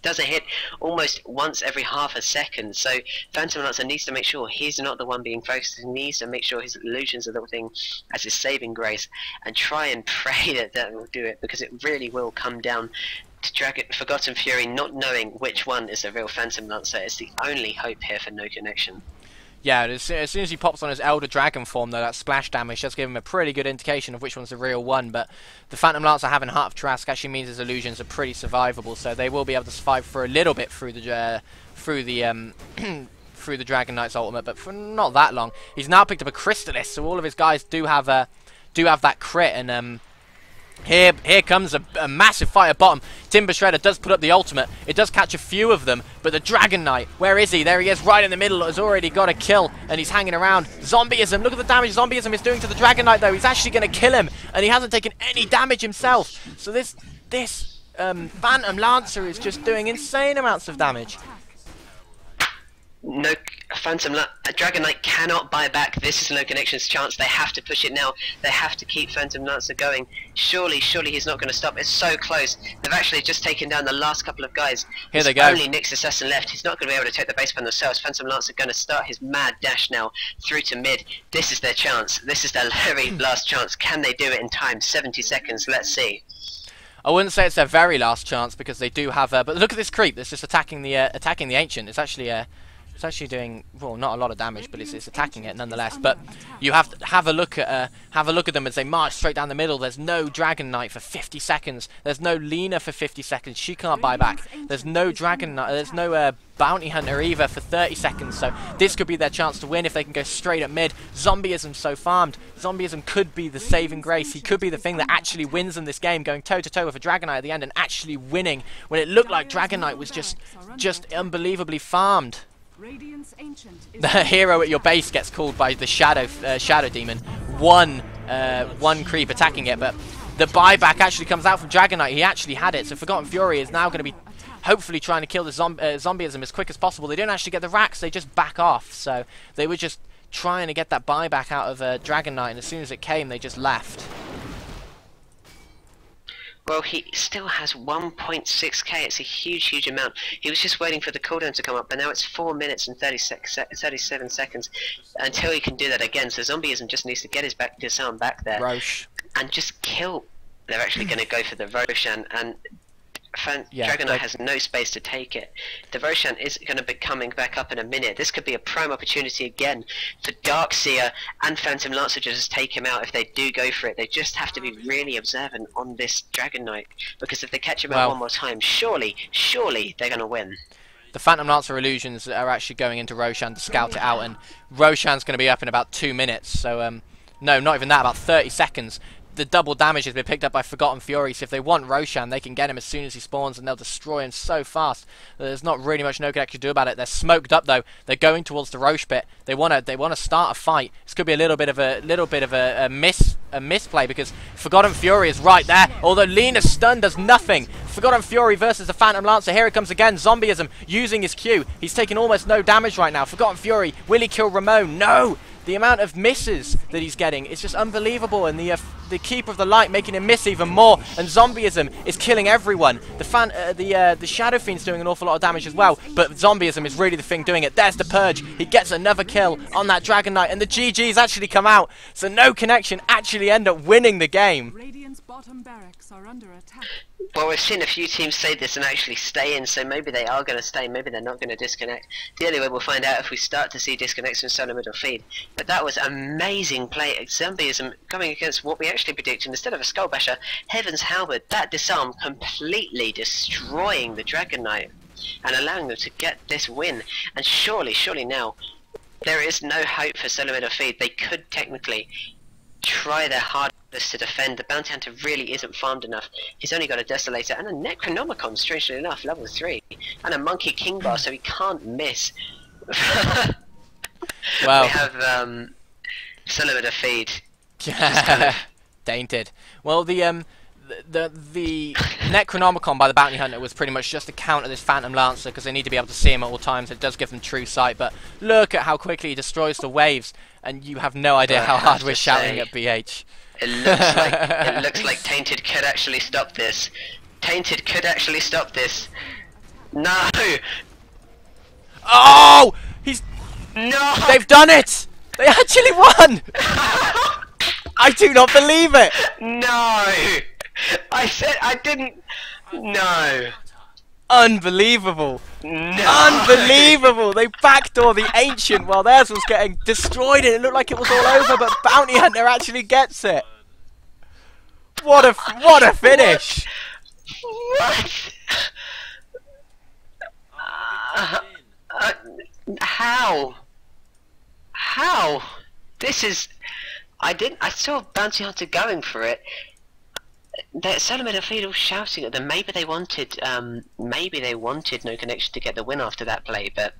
does a hit almost once every half a second. So Phantom Lancer needs to make sure he's not the one being focused. He needs to make sure his illusions are the thing as his saving grace, and try and pray that will do it, because it really will come down to Forgotten Fury not knowing which one is the real Phantom Lancer. It's the only hope here for no connection. Yeah, as soon as he pops on his Elder Dragon form, though, that splash damage does give him a pretty good indication of which one's the real one. But the Phantom Lancer having Heart of Trask actually means his illusions are pretty survivable, so they will be able to survive for a little bit through the through the Dragon Knight's ultimate, but for not that long. He's now picked up a Crystallis, so all of his guys do have that crit, and here comes a massive fight at bottom. Timber Shredder does put up the ultimate. It does catch a few of them, but the Dragon Knight, where is he? There he is, right in the middle, has already got a kill, and he's hanging around. Zombieism, look at the damage Zombieism is doing to the Dragon Knight, though. He's actually going to kill him, and he hasn't taken any damage himself. So this Phantom Lancer is just doing insane amounts of damage. No, Dragon Knight cannot buy back. This is No Connection's chance. They have to push it now. They have to keep Phantom Lancer going. Surely he's not going to stop. It's so close. They've actually just taken down the last couple of guys. Here they There's go. Only Nyx Assassin left. He's not going to be able to take the base by themselves. Phantom Lancer going to start his mad dash now through to mid. This is their chance. This is their very last chance. Can they do it in time? 70 seconds. Let's see. I wouldn't say it's their very last chance because they do have. But look at this creep that's just attacking the ancient. It's actually doing, well, not a lot of damage, but it's attacking it nonetheless. But you have to have a look at them as they march straight down the middle. There's no Dragon Knight for 50 seconds. There's no Lena for 50 seconds. She can't buy back. There's no Dragon Knight. There's no Bounty Hunter either for 30 seconds. So this could be their chance to win if they can go straight at mid. Zombieism so farmed. Zombieism could be the saving grace. He could be the thing that actually wins in this game, going toe to toe with a Dragon Knight at the end and actually winning when it looked like Dragon Knight was just unbelievably farmed. The hero at your base gets called by the shadow demon. One creep attacking it, but the buyback actually comes out from Dragon Knight. He actually had it, so Forgotten Fury is now going to be hopefully trying to kill the zombieism as quick as possible. They don't actually get the racks, they just back off. So they were just trying to get that buyback out of Dragon Knight, and as soon as it came, they just left. Well, he still has 1.6k. It's a huge amount. He was just waiting for the cooldown to come up, but now it's 4 minutes and 37 seconds until he can do that again. So Zombieism just needs to get his disarm back there Roche. and just kill. They're actually going to go for the Roshan, and Dragon Knight has no space to take it. The Roshan is going to be coming back up in a minute. This could be a prime opportunity again for Darkseer and Phantom Lancer to just take him out if they do go for it. They just have to be really observant on this Dragon Knight, because if they catch him out one more time, surely they're going to win. The Phantom Lancer illusions are actually going into Roshan to scout it out, and Roshan's going to be up in about 2 minutes. So, no, not even that, about 30 seconds. The double damage has been picked up by Forgotten Fury, so if they want Roshan, they can get him as soon as he spawns, and they'll destroy him so fast. There's not really much No Connect can do about it. They're smoked up though. They're going towards the Roche pit. They want to start a fight. This could be a little bit of a misplay, because Forgotten Fury is right there. Although Lena's stun does nothing. Forgotten Fury versus the Phantom Lancer. Here it comes again. Zombieism using his Q. He's taking almost no damage right now. Forgotten Fury, will he kill Ramon? No. The amount of misses that he's getting is just unbelievable, and the Keeper of the Light making him miss even more, and Zombieism is killing everyone. The Shadow Fiend's doing an awful lot of damage as well, but Zombieism is really the thing doing it. There's the Purge. He gets another kill on that Dragon Knight, and the GG's actually come out, so No Connection actually end up winning the game. Radiant's bottom barracks are under attack. Well, we've seen a few teams say this and actually stay in, so maybe they are going to stay, maybe they're not going to disconnect. The only way we'll find out if we start to see disconnects from solo middle feed. But that was amazing play. Zombieism going against what we actually predicted. Instead of a Skull Basher, Heaven's Halberd, that disarm completely destroying the Dragon Knight and allowing them to get this win. And surely now, there is no hope for solo middle feed. They could technically try their hardest to defend. The Bounty Hunter really isn't farmed enough. He's only got a Desolator and a Necronomicon, strangely enough, level 3, and a Monkey King Bar, so he can't miss. Wow. We have solo middle feed. Dainted. Well, the Necronomicon by the Bounty Hunter was pretty much just to counter this Phantom Lancer, because they need to be able to see him at all times. It does give them true sight, but look at how quickly he destroys the waves, and you have no idea how hard we're shouting at BH. It looks like Tainted could actually stop this. Tainted could actually stop this. No! Oh! No! They've done it! They actually won! I do not believe it! No! I said I didn't. No! Unbelievable! No! Unbelievable! They backdoor the Ancient while theirs was getting destroyed, and it looked like it was all over, but Bounty Hunter actually gets it. What a finish! What? How? How? This is. I saw Bounty Hunter going for it. The solo middle feed all shouting at them. Maybe they wanted No Connection to get the win after that play, but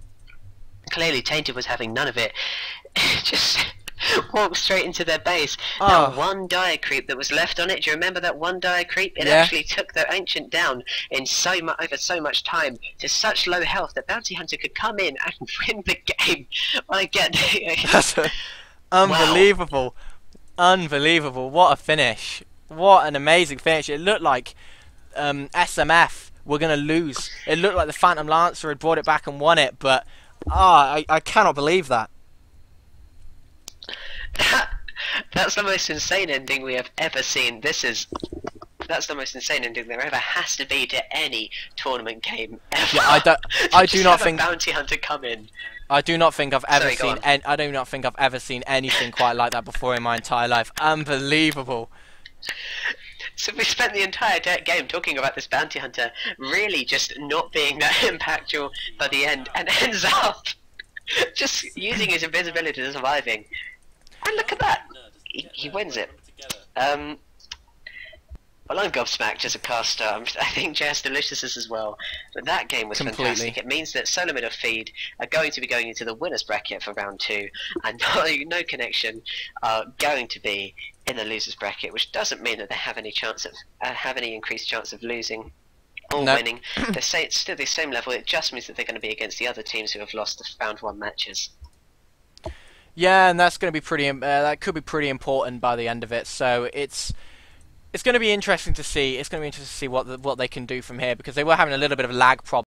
clearly Tainted was having none of it. walk straight into their base. Oh. That one dire creep that was left on it, do you remember that one dire creep? It Yeah. actually took the Ancient down in over so much time to such low health that Bounty Hunter could come in and win the game. I get That's unbelievable. Unbelievable. What a finish. What an amazing finish. It looked like SMF were going to lose. It looked like the Phantom Lancer had brought it back and won it, but I cannot believe that. That's the most insane ending we have ever seen. That's the most insane ending there ever has to be to any tournament game ever. Yeah, I do not think Bounty Hunter come in. I do not think I've ever Sorry, seen I do not think I've ever seen anything quite like that before in my entire life. Unbelievable. So we spent the entire game talking about this Bounty Hunter really just not being that impactful by the end, and ends up just using his invisibility to surviving. And look at that! He wins it. Well, I'm gobsmacked as a caster. I think JS Delicious is as well. But that game was fantastic. It means that Solo Middle Feed are going to be going into the winners bracket for round 2, and No Connection are going to be in the losers bracket, which doesn't mean that they have any chance of have any increased chance of losing or winning. They're still the same level. It just means that they're going to be against the other teams who have lost the round 1 matches. Yeah, and that's going to be pretty. That could be pretty important by the end of it. So it's going to be interesting to see. It's going to be interesting to see what they can do from here, because they were having a little bit of a lag problem.